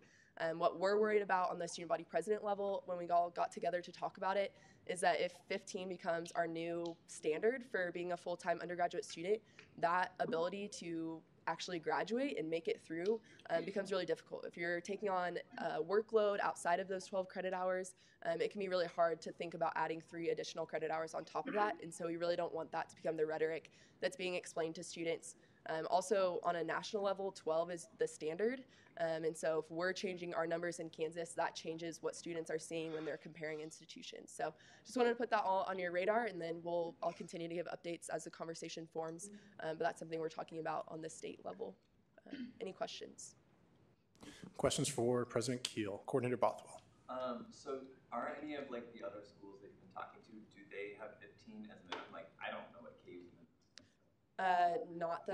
What we're worried about on the student body president level, when we all got together to talk about it, is that if 15 becomes our new standard for being a full-time undergraduate student, that ability to actually graduate and make it through becomes really difficult. If you're taking on a workload outside of those 12 credit hours, it can be really hard to think about adding 3 additional credit hours on top of that, and so we really don't want that to become the rhetoric that's being explained to students. Also, on a national level, 12 is the standard, and so if we're changing our numbers in Kansas, that changes what students are seeing when they're comparing institutions. So just wanted to put that all on your radar, and then I'll continue to give updates as the conversation forms, but that's something we're talking about on the state level. Any questions? Questions for President Keel. Coordinator Bothwell. So are any of like the other schools that you've been talking to, do they have 15 as a minimum? Like, I don't know what KU's minimum. Not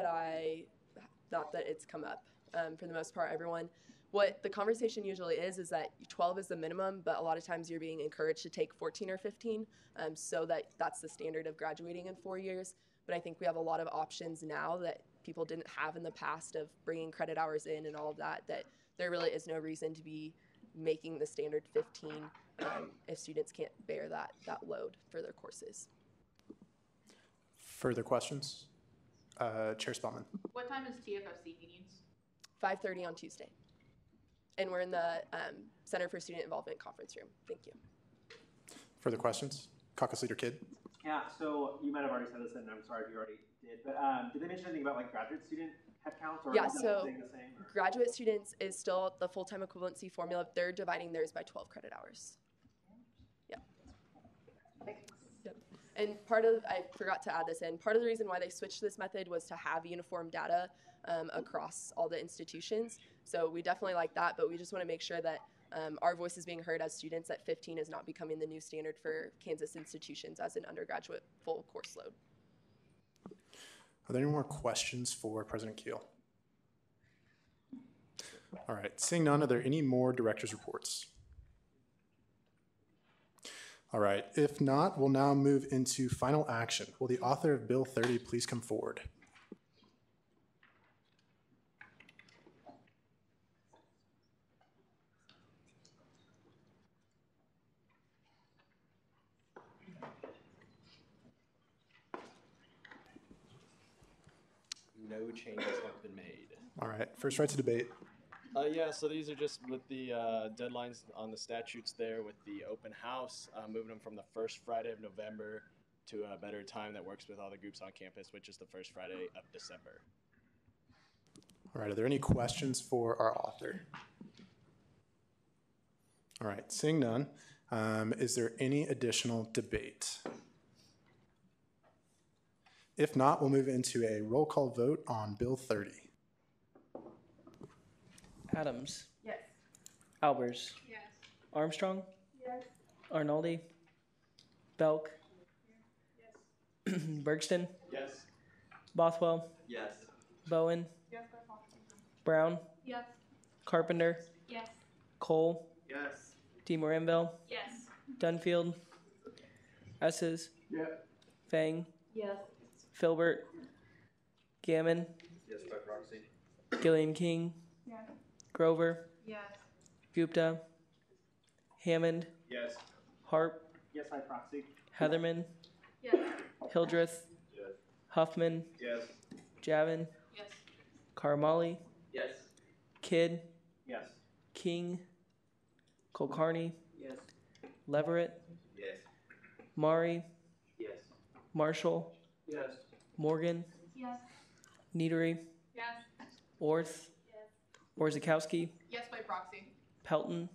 that it's come up. For the most part, everyone. What the conversation usually is that 12 is the minimum, but a lot of times you're being encouraged to take 14 or 15, so that's the standard of graduating in 4 years. But I think we have a lot of options now that people didn't have in the past of bringing credit hours in and all of that, that there really is no reason to be making the standard 15 if students can't bear that load for their courses. Further questions? Chair Spellman. What time is TFFC meetings? 5:30 on Tuesday. And we're in the Center for Student Involvement conference room. Thank you. Further questions? Caucus Leader Kidd. Yeah, so you might have already said this, and I'm sorry if you already did, but did they mention anything about like graduate student headcounts, or yeah, is that so staying the same? Or? Graduate students is still the full-time equivalency formula. They're dividing theirs by 12 credit hours. Yeah. Yep. And I forgot to add this in, part of the reason why they switched this method was to have uniform data across all the institutions. So we definitely like that, but we just want to make sure that our voice is being heard as students, that 15 is not becoming the new standard for Kansas institutions as an undergraduate full course load. Are there any more questions for President Keel? All right, seeing none, are there any more director's reports? All right, if not, we'll now move into final action. Will the author of Bill 30 please come forward? No changes have been made. All right, first right to debate. Yeah, so these are just with the deadlines on the statutes there with the open house, moving them from the first Friday of November to a better time that works with all the groups on campus, which is the first Friday of December. All right, are there any questions for our author? All right, seeing none, is there any additional debate? If not, we'll move into a roll call vote on Bill 30. Adams. Yes. Albers. Yes. Armstrong. Yes. Arnoldi. Belk. Yes. Bergston. Yes. Bothwell. Yes. Bowen. Yes. Brown. Yes. Carpenter. Yes. Cole. Yes. DeMoranville. Yes. Dunfield. Esses. Yeah. Fang. Yes. Filbert. Gammon. Yes, by proxy. Gillian King. Yes. Grover. Yes. Gupta. Hammond. Yes. Harp. Yes, by proxy. Heatherman. Yes. Hildreth. Yes. Huffman. Yes. Javin. Yes. Karamali. Yes. Kidd. Yes. King. Kulkarni. Yes. Leverett. Yes. Mari. Yes. Marshall. Yes. Morgan. Yes. Niedery. Yes. Orth. Yes. Orzakowski. Yes, by proxy. Pelton.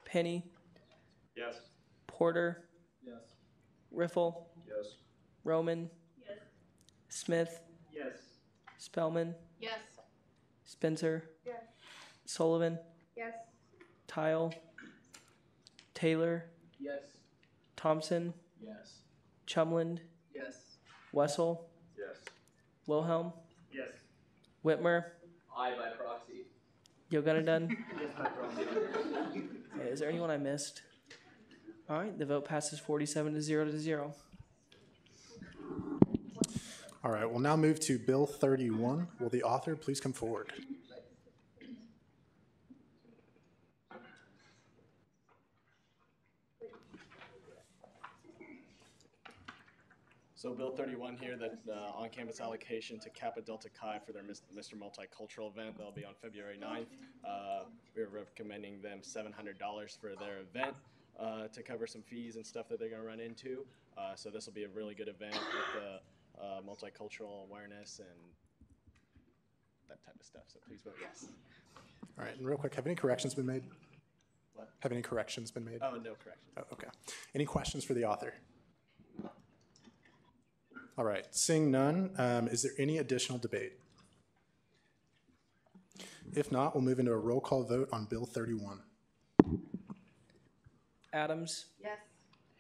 Penny. Yes. Porter. Yes. Riffle. Yes. Roman. Yes. Smith. Yes. Spellman. Yes. Spencer. Yes. Sullivan, Yes. Tile, Taylor, Yes. Thompson, Yes. Chumland, Yes. Wessel, Yes. Wilhelm, Yes. Whitmer, I by proxy. Yogunadun. Yes, by proxy. Okay, is there anyone I missed? All right, the vote passes 47 to 0. All right, we'll now move to Bill 31. Will the author please come forward? So Bill 31 here, that on-campus allocation to Kappa Delta Chi for their Mr. Multicultural event. That'll be on February 9th. We're recommending them $700 for their event to cover some fees and stuff that they're going to run into. So this will be a really good event with multicultural awareness and that type of stuff. So please vote yes. All right, and real quick, have any corrections been made? What? Have any corrections been made? Oh, no corrections. Oh, okay. Any questions for the author? All right, seeing none, is there any additional debate? If not, we'll move into a roll call vote on Bill 31. Adams, Yes.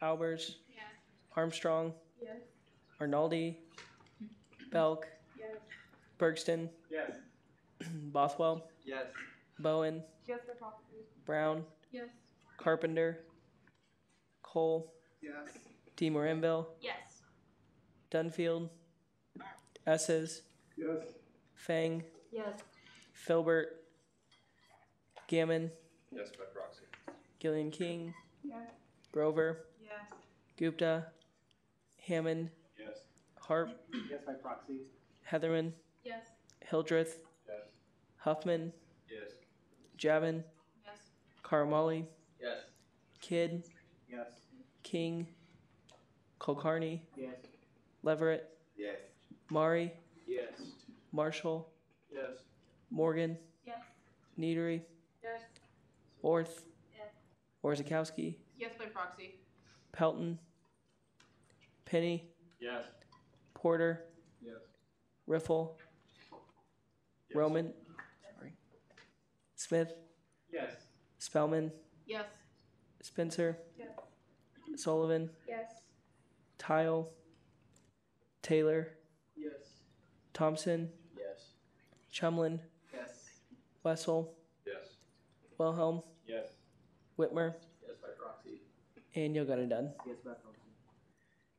Albers, Yes. Armstrong, Yes. Arnaldi, Belk, Yes. Bergston, Yes. Bothwell, Yes. Bowen, Yes, by proxy. Brown, Yes. Carpenter, Cole, Yes. DeMorinville, Yes. Dunfield, Esses, Yes. Fang, Yes. Filbert, Gammon, Yes, by proxy. Gillian King, Yes. Grover, Yes. Gupta, Hammond, Yes. Harp, Yes, by proxy. Heatherman, Yes. Hildreth, Yes. Huffman, Yes. Javin, Yes. Karamali, Yes. Kidd, Yes. King, Kulkarni, Yes. Leverett, Yes. Mari, Yes. Marshall, Yes. Morgan, Yes. Needery, Yes. Orth, Yes. Orzakowski, Yes, by proxy. Pelton, Penny, Yes. Porter, Yes. Riffle, Roman, sorry, Smith, Yes. Spellman, Yes. Spencer, Yes. Sullivan, Yes. Tile, Taylor, Yes. Thompson, Yes. Chumlin, Yes. Wessel, Yes. Wilhelm, Yes. Whitmer, Yes, by proxy. and Yogunadun. Yes, by proxy.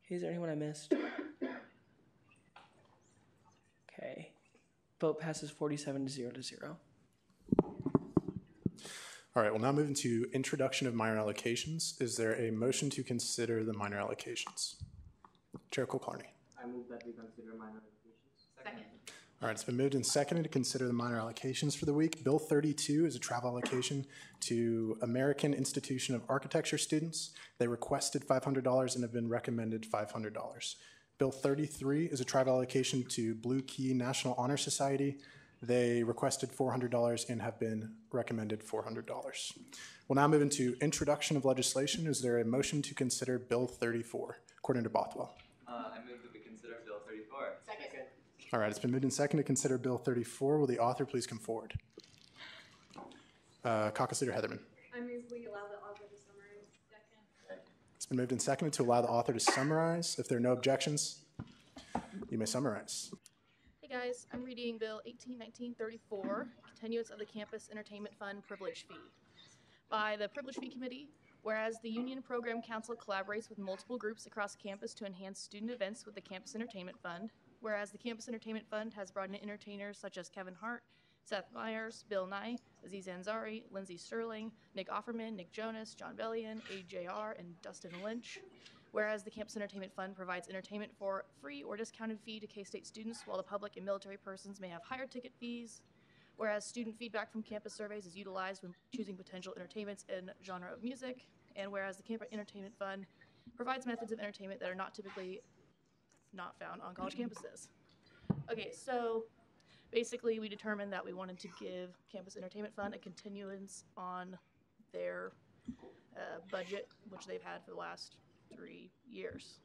Okay, is there anyone I missed? Okay. Vote passes 47 to 0. All right, we'll now move into introduction of minor allocations. Is there a motion to consider the minor allocations? Chair Kulkarni. I move that we consider minor allocations. Second. All right, it's been moved and seconded to consider the minor allocations for the week. Bill 32 is a travel allocation to American Institution of Architecture students. They requested $500 and have been recommended $500. Bill 33 is a travel allocation to Blue Key National Honor Society. They requested $400 and have been recommended $400. We'll now move into introduction of legislation. Is there a motion to consider Bill 34, according to Bothwell? I move that we consider Bill 34. Second. All right, it's been moved and seconded to consider Bill 34. Will the author please come forward? Caucus Leader Heatherman. I move we allow the author to summarize. Second. It's been moved and seconded to allow the author to summarize. If there are no objections, you may summarize. Hey guys, I'm reading Bill 1819-34, Continuance of the Campus Entertainment Fund Privilege Fee. By the Privilege Fee Committee, whereas the Union Program Council collaborates with multiple groups across campus to enhance student events with the Campus Entertainment Fund, whereas the Campus Entertainment Fund has brought in entertainers such as Kevin Hart, Seth Meyers, Bill Nye, Aziz Ansari, Lindsey Sterling, Nick Offerman, Nick Jonas, John Bellion, AJR, and Dustin Lynch. Whereas the Campus Entertainment Fund provides entertainment for free or discounted fee to K-State students, while the public and military persons may have higher ticket fees. Whereas student feedback from campus surveys is utilized when choosing potential entertainments in genre of music. And whereas the Campus Entertainment Fund provides methods of entertainment that are not typically not found on college campuses. Okay, so basically we determined that we wanted to give Campus Entertainment Fund a continuance on their budget, which they've had for the last 3 years.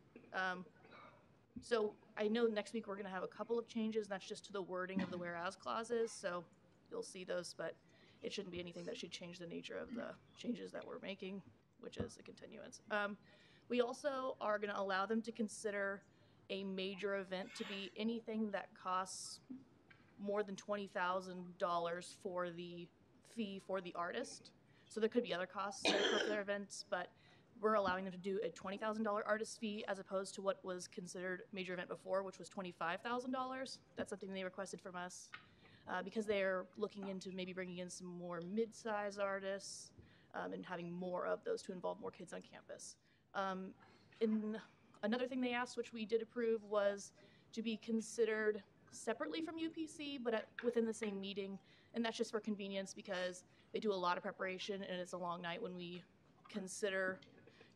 So I know next week we're going to have a couple of changes, and that's just to the wording of the whereas clauses, so you'll see those, but it shouldn't be anything that should change the nature of the changes that we're making, which is a continuance. We also are going to allow them to consider a major event to be anything that costs more than $20,000 for the fee for the artist. So there could be other costs for their events, but we're allowing them to do a $20,000 artist fee as opposed to what was considered major event before, which was $25,000. That's something they requested from us because they're looking into maybe bringing in some more mid-size artists and having more of those to involve more kids on campus. Another thing they asked, which we did approve, was to be considered separately from UPC, but within the same meeting, and that's just for convenience because they do a lot of preparation and it's a long night when we consider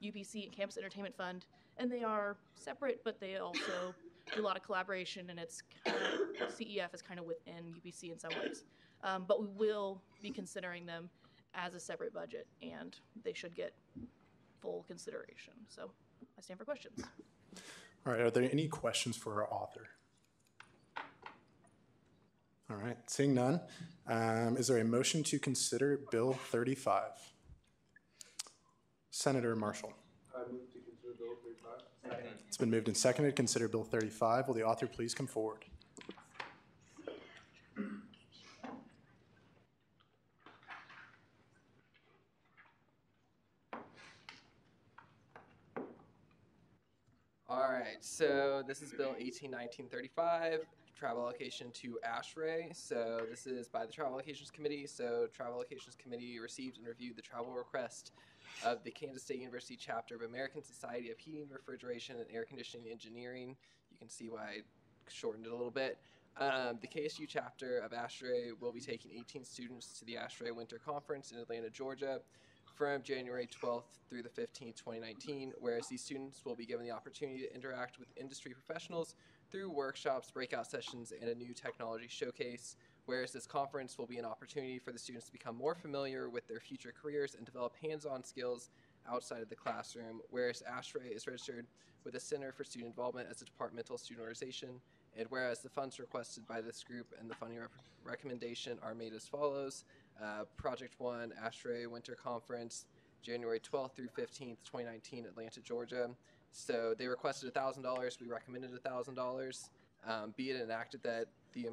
UPC and Campus Entertainment Fund, and they are separate, but they also do a lot of collaboration, and it's kind of, CEF is kind of within UPC in some ways. But we will be considering them as a separate budget, and they should get full consideration. So I stand for questions. All right, are there any questions for our author? All right, seeing none, is there a motion to consider Bill 35? Senator Marshall. I move to consider Bill 35. Second. It's been moved and seconded to consider Bill 35. Will the author please come forward? All right, so this is Bill 18-1935, travel allocation to ASHRAE. So this is by the Travel Allocations Committee. So Travel Allocations Committee received and reviewed the travel request of the Kansas State University chapter of American Society of Heating, Refrigeration, and Air Conditioning Engineering. You can see why I shortened it a little bit. The KSU chapter of ASHRAE will be taking 18 students to the ASHRAE Winter Conference in Atlanta, Georgia, from January 12th through the 15th, 2019, whereas these students will be given the opportunity to interact with industry professionals through workshops, breakout sessions, and a new technology showcase, whereas this conference will be an opportunity for the students to become more familiar with their future careers and develop hands-on skills outside of the classroom, whereas ASHRAE is registered with the Center for Student Involvement as a departmental student organization, and whereas the funds requested by this group and the funding recommendation are made as follows. Project 1, ASHRAE Winter Conference, January 12th through 15th, 2019, Atlanta, Georgia. So they requested $1,000. We recommended $1,000. Be it enacted that the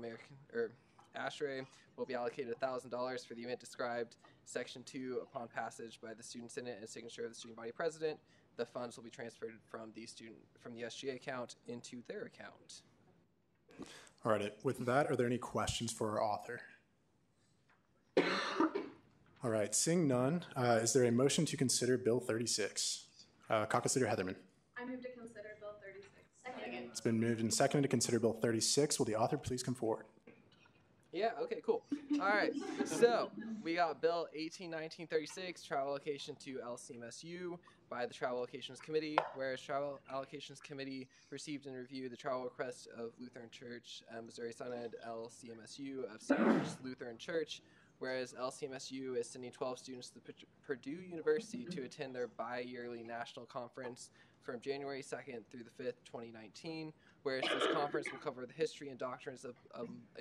ASHRAE will be allocated $1,000 for the event described. Section 2, upon passage by the Student Senate and signature of the student body president, the funds will be transferred from the SGA account into their account. All right, with that, are there any questions for our author? All right, seeing none, is there a motion to consider Bill 36? Caucus Leader Heatherman. I move to consider Bill 36. Second. It's been moved and seconded to consider Bill 36. Will the author please come forward? Yeah, okay, cool. All right, so we got Bill 18-1936, travel allocation to LCMSU by the Travel Allocations Committee, whereas Travel Allocations Committee received and reviewed the travel request of Lutheran Church, Missouri Synod, LCMSU of St. Luke's Lutheran Church, whereas LCMSU is sending 12 students to Purdue University to attend their bi-yearly national conference from January 2nd through the 5th, 2019, whereas this conference will cover the history and doctrines of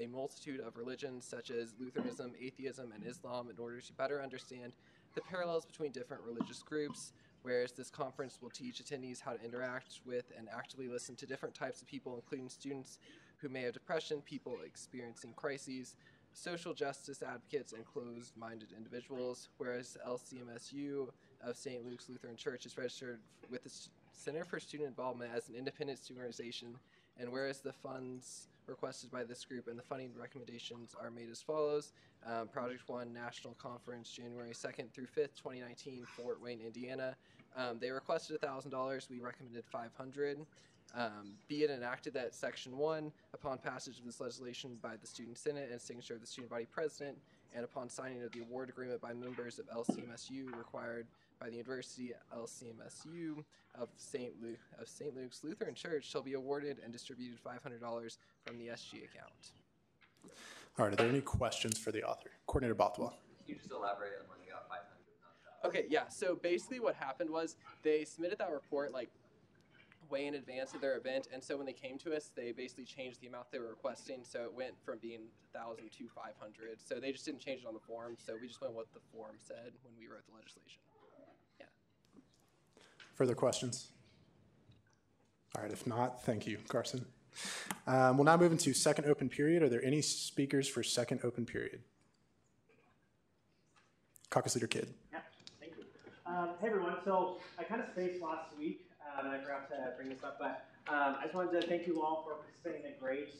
a multitude of religions such as Lutheranism, atheism, and Islam in order to better understand the parallels between different religious groups, whereas this conference will teach attendees how to interact with and actively listen to different types of people, including students who may have depression, people experiencing crises, social justice advocates, and closed-minded individuals, whereas LCMSU of St. Luke's Lutheran Church is registered with the Center for Student Involvement as an independent student organization, and whereas the funds requested by this group and the funding recommendations are made as follows. Project 1 National Conference, January 2nd through 5th, 2019, Fort Wayne, Indiana. They requested $1,000. We recommended $500. Be it enacted that Section 1, upon passage of this legislation by the Student Senate and signature of the student body president, and upon signing of the award agreement by members of LCMSU required by the University LCMSU of St. Luke's Lutheran Church, shall be awarded and distributed $500 from the SG account. All right, are there any questions for the author? Coordinator Bothwell. Can you just elaborate on when you got 500? Okay, yeah, so basically what happened was they submitted that report like way in advance of their event, and so when they came to us, they basically changed the amount they were requesting, so it went from being 1,000 to 500. So they just didn't change it on the form, so we just went with what the form said when we wrote the legislation. Yeah. Further questions? All right, if not, thank you, Carson. We'll now move into second open period. Are there any speakers for second open period? Caucus Leader Kidd. Yeah, thank you. Hey everyone, so I kind of spaced last week, and I forgot to bring this up, but I just wanted to thank you all for participating in a great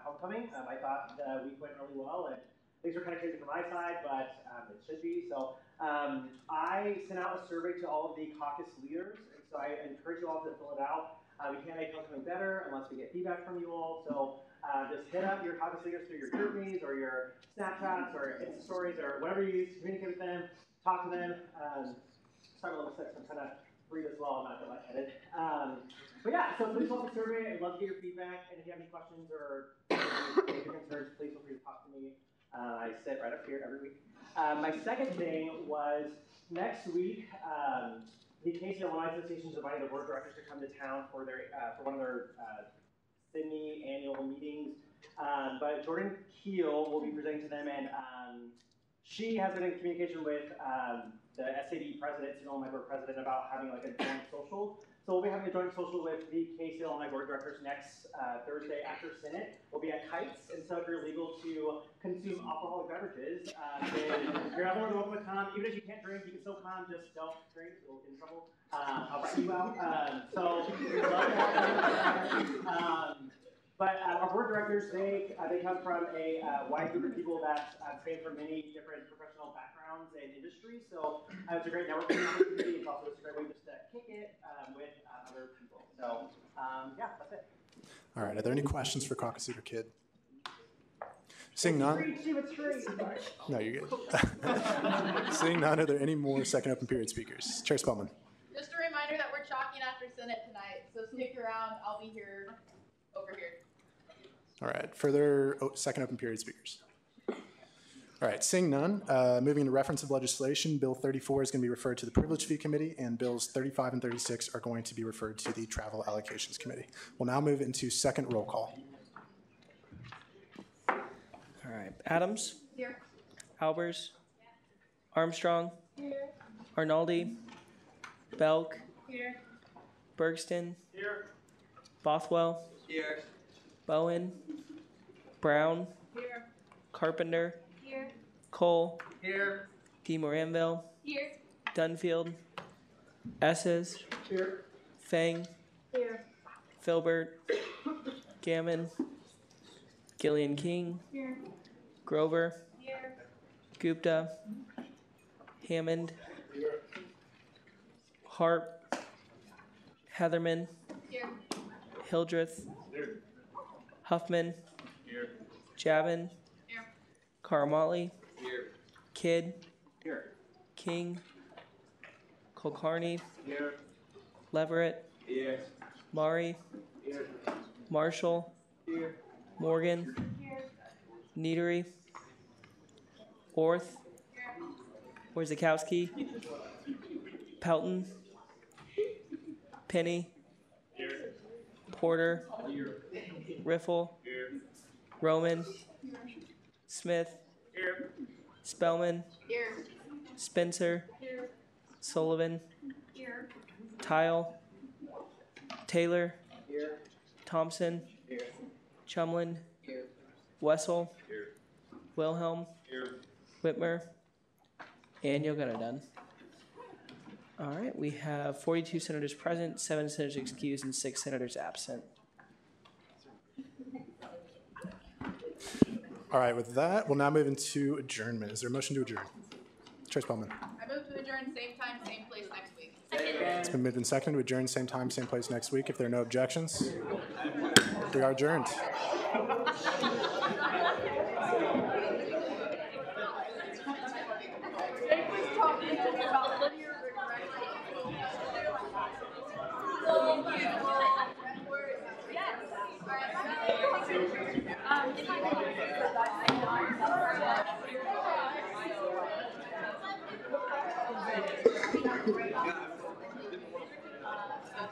homecoming. I thought the week went really well, and things were kind of crazy from my side, but it should be. So I sent out a survey to all of the caucus leaders, and so I encourage you all to fill it out. We can't make homecoming better unless we get feedback from you all. So just hit up your caucus leaders through your GroupMes or your Snapchats or your Insta stories or whatever you use to communicate with them, talk to them. Sorry, level 6, I'm trying to read as well, I'm not going to edit. But yeah, so please fill out the survey. I'd love to get your feedback. And if you have any questions or major concerns, please feel free to talk to me. I sit right up here every week. My second thing was next week, the KC Alumni Association is inviting the board of directors to come to town for their for one of their semi-annual meetings. But Jordan Keel will be presenting to them, and she has been in communication with the SAD president, Student Alumni Board president, about having like a joint social. So we'll be having a joint social with the KC Alumni Board of Directors next Thursday after Senate. We'll be at Kites, and so if you're legal to consume alcoholic beverages, then you're more than welcome to come. Even if you can't drink, you can still come, just don't drink, you'll get in trouble. I'll write you out. So we'd love to have you. But our board of directors, they come from a wide group of people that span from many different professional backgrounds and industries. So it's a great networking opportunity. It's also a great way just to kick it with other people. So yeah, that's it. All right, are there any questions for Caucus Leader Kidd? Seeing none. No, you're good. Seeing none, are there any more second open period speakers? Chair Spellman. Just a reminder that we're chalking after Senate tonight, so stick around. I'll be here over here. All right, further second open period speakers. All right, seeing none, moving into reference of legislation, Bill 34 is going to be referred to the Privilege Fee Committee, and Bills 35 and 36 are going to be referred to the Travel Allocations Committee. We'll now move into second roll call. All right, Adams. Here. Albers. Armstrong. Here. Arnaldi. Belk. Here. Bergston. Here. Bothwell. Here. Bowen. Brown. Here. Carpenter. Here. Cole. Here. DeMoranville. Here. Dunfield. Esses. Here. Fang. Here. Filbert. Gammon. Gillian King. Here. Grover. Here. Gupta. Hammond. Here. Harp. Heatherman. Here. Hildreth. Here. Huffman. Here. Javin. Here. Karamali. Here. Kidd. Here. King. Kulkarni. Here. Leverett. Here. Mari. Here. Marshall. Here. Morgan. Here. Neatery. Orth. Here. Warzakowski. Pelton. Penny. Here. Porter. Here. Riffle. Here. Roman. Smith. Here. Spellman. Here. Spencer. Here. Sullivan. Here. Tile. Taylor. Here. Thompson. Here. Chumlin. Here. Wessel. Here. Wilhelm. Here. Whitmer. And Yogana done. All right, we have 42 senators present, 7 senators excused, and 6 senators absent. All right, with that, we'll now move into adjournment. Is there a motion to adjourn? Chair Spellman. I move to adjourn same time, same place next week. It's been moved and seconded to adjourn same time, same place next week. If there are no objections, we are adjourned.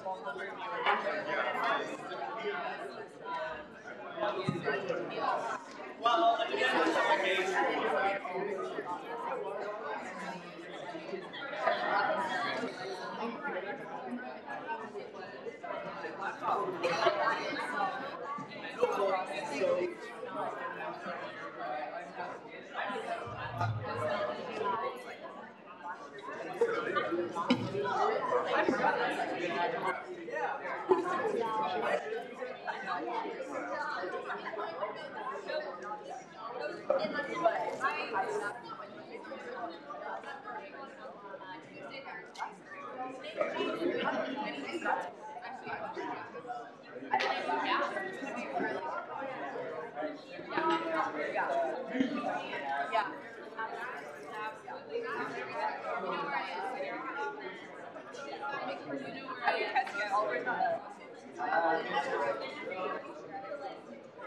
Well, it depends on the case.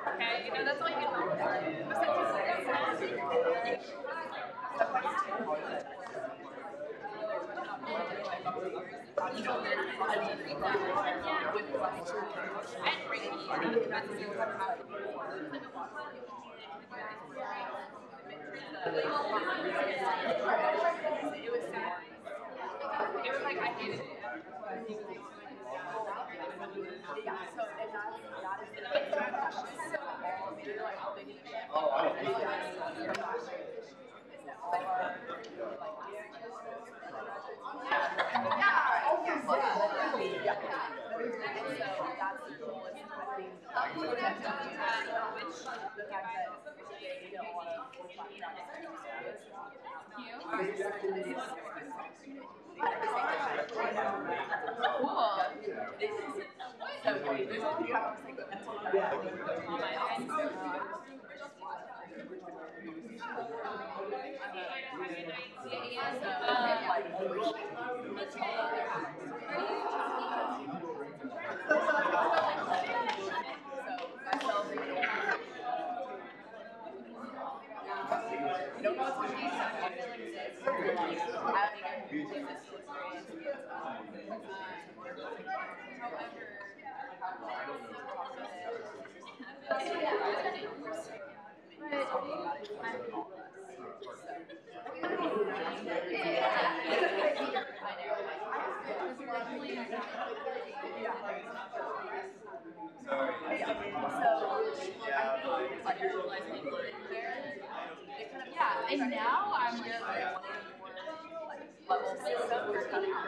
Okay, you know, that's all you can do. It was sad. It was like I hated it. Yeah, so and that is so maybe like how big it is. And now I'm just level system for cutting out.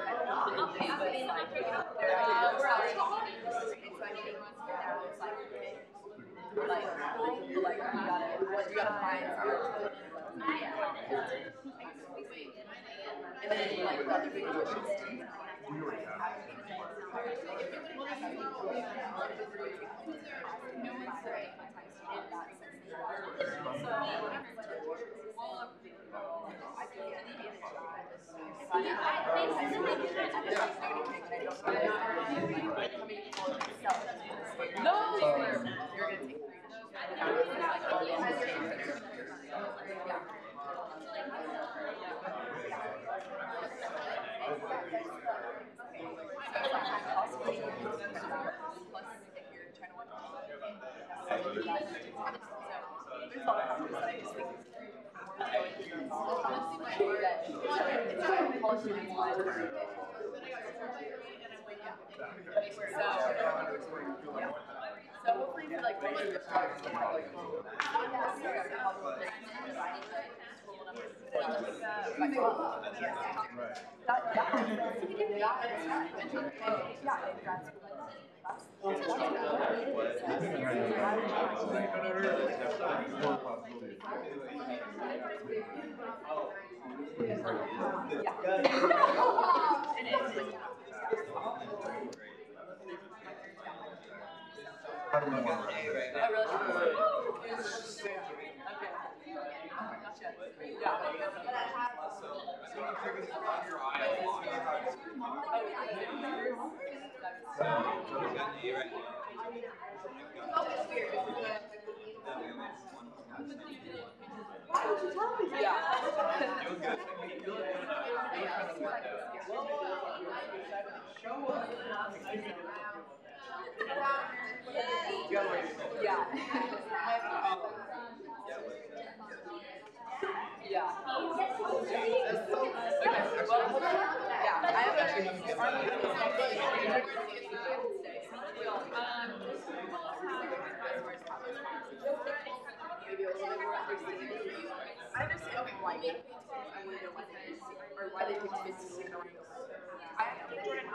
You gotta find and then like the other big questions. No, you're gonna take So hopefully we like I understand why they picked Fitz. I want to know why they picked or why they picked Fitz to stick around. I think Jordan has.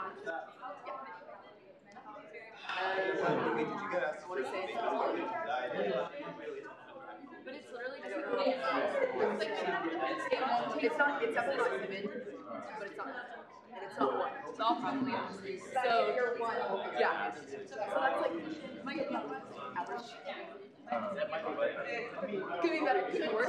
Wait, did you get asked for space? But it's literally just it's not. It's definitely not even, but it's not. And it's not one. It's all probably opposite. So you're one. Yeah. So that's like average. Could be better. Could be worse.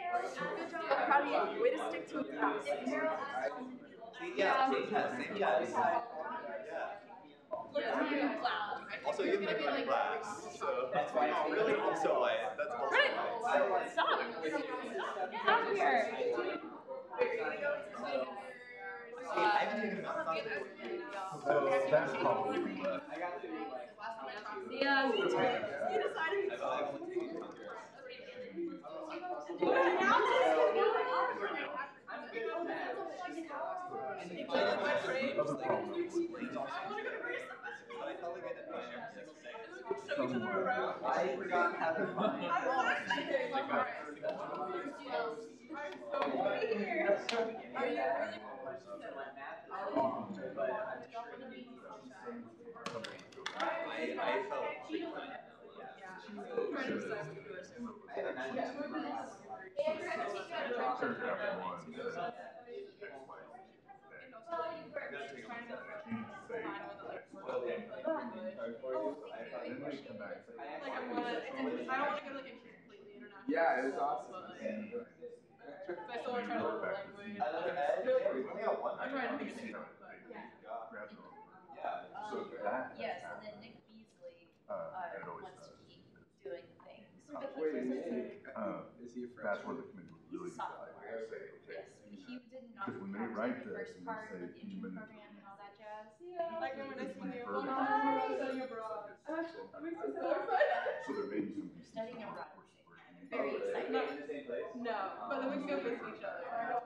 I'm proud of you. Way to stick to it. Yeah, same class. Also, you have my good class, so that's why it's really also why that's also why. Stop! Stop here! I haven't taken enough time. So that's probably Yeah. I've only taken I forgot how to find. I felt pretty fun. Yeah, it was awesome. So yes, and then Nick Beasley wants to keep doing things. That's where the committee was really Sophomore. Yes, he did not because when they have write the this first and part they of say the intern human program and all that jazz. Like reminiscing of you. so there may be some pieces Studying of abroad. course Very excited. No, but then we can go visit each other. I'm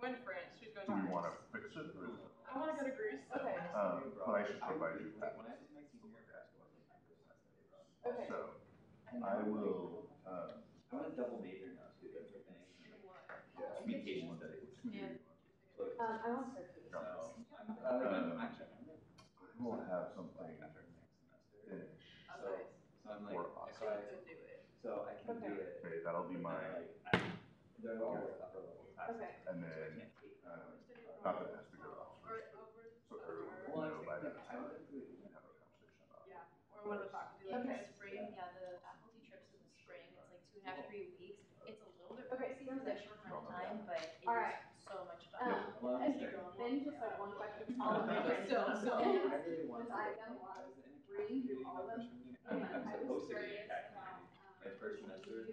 going to France. She's going do we to want to Greece. fix it or I want to go to Greece. Okay. but I should provide you that. Okay. So I will I want to double major now too. That's the thing. Communication studies. I want to we'll have something finished So I'm like, for us. so I can do it. Okay, that'll be my, They're all upper level classes. Okay. and then, not that it has to go off. So everyone will know by that time. We can have a conversation about it. Or one of the faculty. In the Okay. spring, the faculty trips in the spring, it's like 2.5, 3 weeks. It's a little bit Okay, pricey for that short amount of time, but it All is right. so much fun. Then just like one question. So I really want to. I've done a lot of reading through all of them. I'm supposed to be in tech my first semester.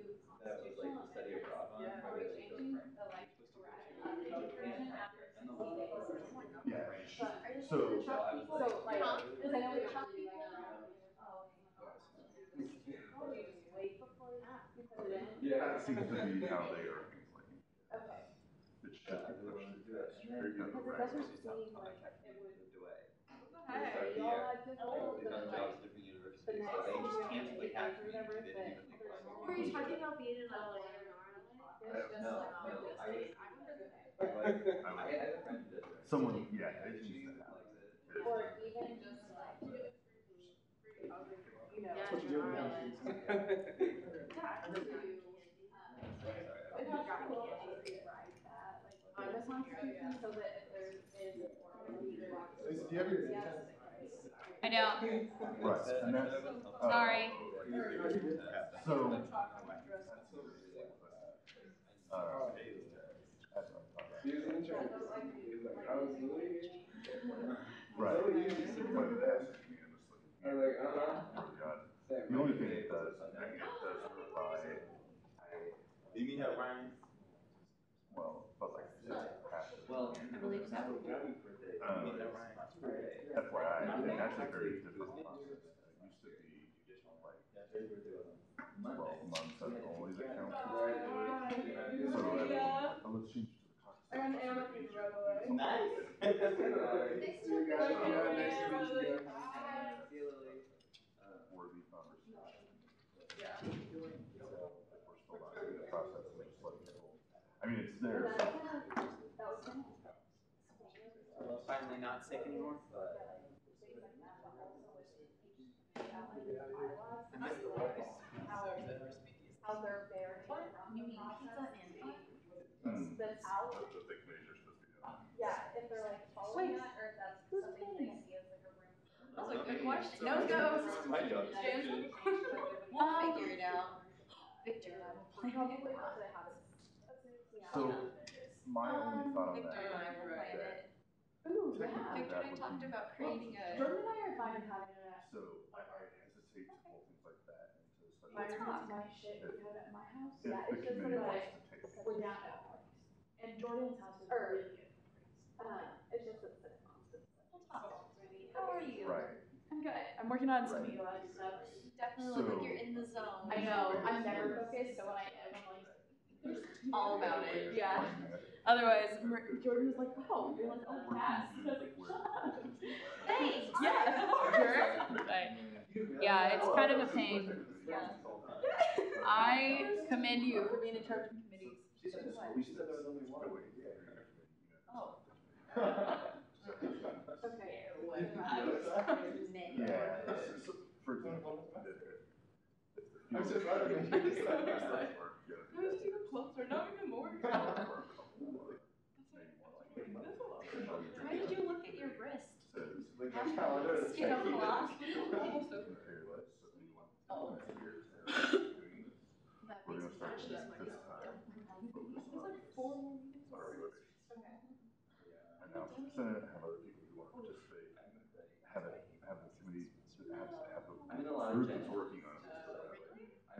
That was like the study abroad one. Yeah. Where they like go from Japan and the whole Yeah, So like, because I know we shop people. Wait before you put it in. that seems to be how they are complaining. Okay. It should be pushed. Very good. Because it doesn't seem like it would. Hey, You all had different. they found jobs at different universities, so they just canceled like half the year. They didn't even like Were you talking about being in LA or No, I have a friend who does it. Someone, yeah, it needs to happen. Or even just like, you know. That's what you're doing now. This one's so that if there is. Do you have your I know. Right, and that's. Sorry. So. Right. But it has to be in this the only thing it does, it does rely. You mean that Ryan? Well, but like passive. Well, I believe so. FYI, it's actually a very different process. It used to be like 12 months as only the count. So let's change it to the cost. I got an animal paper, by the way. Nice. Worthy conversation. Yeah. So if we're still not in the process of just letting it roll. I mean, it's there. Well, finally not sick anymore. How they're buried from the process. That's out. That's what the committees are supposed to be doing. Yeah, if they're like following that, or if that's something they see as like a room. That's a good question. No goes. My job. We'll figure it out. Victor, Probably not they have it. So my only thought on that. Victor and I will plan it. Ooh, yeah. Victor and I talked about creating a. Jordan and I are fine with having it. So I hesitate to pull things like that into special. My shit we have at my house. If Yeah, the it's just committee that wants like to take. we're down at parties. And Jordan's house is really good. It's just that it's how are you? Right. I'm good. I'm working on some UI stuff. Definitely look like you're in the zone. I know. I'm never focused, so when I am, I'm like all about it. Yeah. Otherwise, Jordan was like, "Oh, you're like on task." Thanks. Yeah. Right. Yeah, it's kind of a pain. Yeah. I commend you for being in charge of committees. Oh. Okay. Yeah. For example, I was just wondering when you decided. It was even closer, not even more. Why did you look at your wrist? Skin on the block. Oh. We're gonna start this time. It's like 4 more meetings. And now for the Senate, have other people who want to participate, have the committee, have the group that's working on it,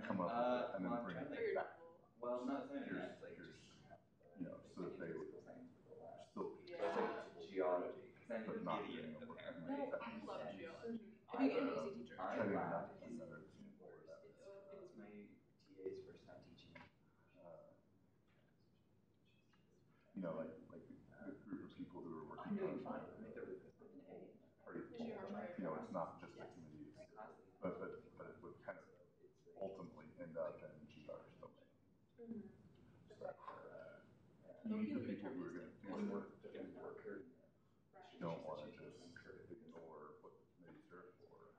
come up with it, and then bring it back. Well, not Here's, you know, so that they would still be geology. but not doing the work. No, I love geology. I think not another team for that. It's my TA's first time teaching. You know, like the group of people who are working on party, you know, it's not just the committee, but it would kind of ultimately end up in GR's domain. You need the people who are going to do the work. You don't want to just ignore what the committees are for.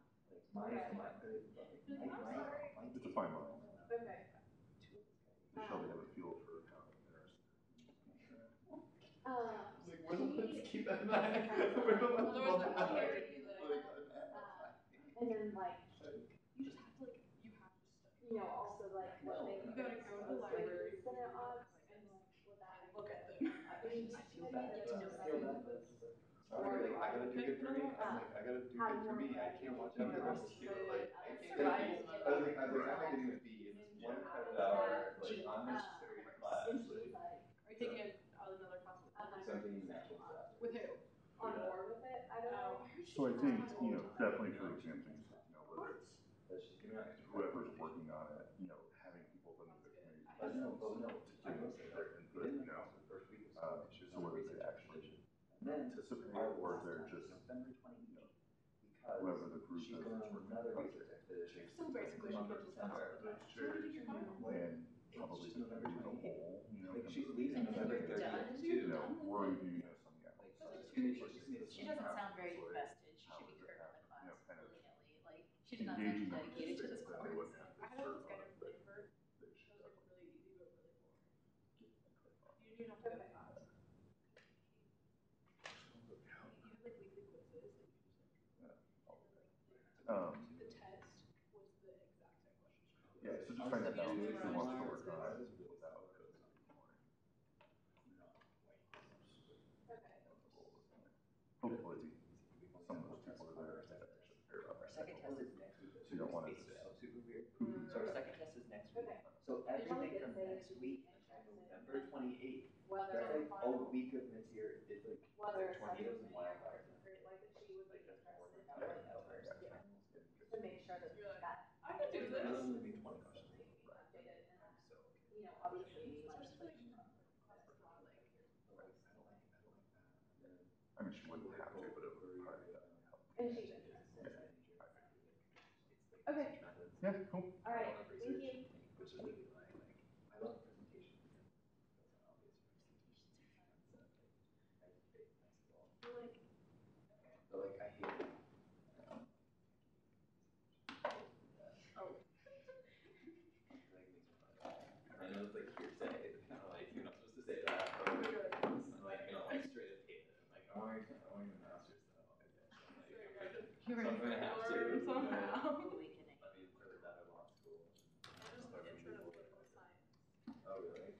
It's a fine line. Okay. They should have a feel for how interesting. Let's keep that in mind. And then like, you just have to you know, also like what they. You gotta go to the library. Senate odds and like what that. Look at them. I gotta do good for me. I gotta do good for me. I can't watch any of the rest of you. Like, I was like, I'm getting a B in this 1 credit hour, like, unnecessary class. Are you taking another class with Something natural stuff. With who? On board with it? I don't know. So I think, you know, definitely for examples, you know, whether it's whoever's working on it, you know, having people from the committee to give their input, you know, so whether they actually participate or they're just, you know, whoever the group is that's working on the project. So basically, she gets us out. And probably the committee as a whole, you know, She's leaving November 30th too. you know, or review, you know, some of the She doesn't sound very invested. She should be current in the class, you know, kind of willy-nilly. Like, she does not sound dedicated to this course. I had a schedule for Frankfurt. That was like really easy, but really boring. You don't have to. The test was the exact same question. Yeah, so just find that out if you want to work on it without coding anymore. Hopefully, you don't want to. Super weird. So our second test is next week. So everything from next week until November 28th, that's like a week of material. It's like tornadoes and wildfires. To make sure that I could do this. It'll only be 20 questions. You know, obviously, I mean, she wouldn't have to, but it would probably help. and she's interested. Okay. Yeah, cool. All right. Thank you. I love presentations. But like I hate it. I know it's like hearsay, it's kind of like you're not supposed to say that, but I'm like, you know, like straight up hate it. I'm like, I want your masters though. You're So I'm gonna have to somehow. Let me further that at law school. Oh really?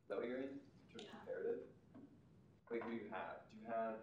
Is that what you're in? Church comparative? Wait, who do you have? Do you have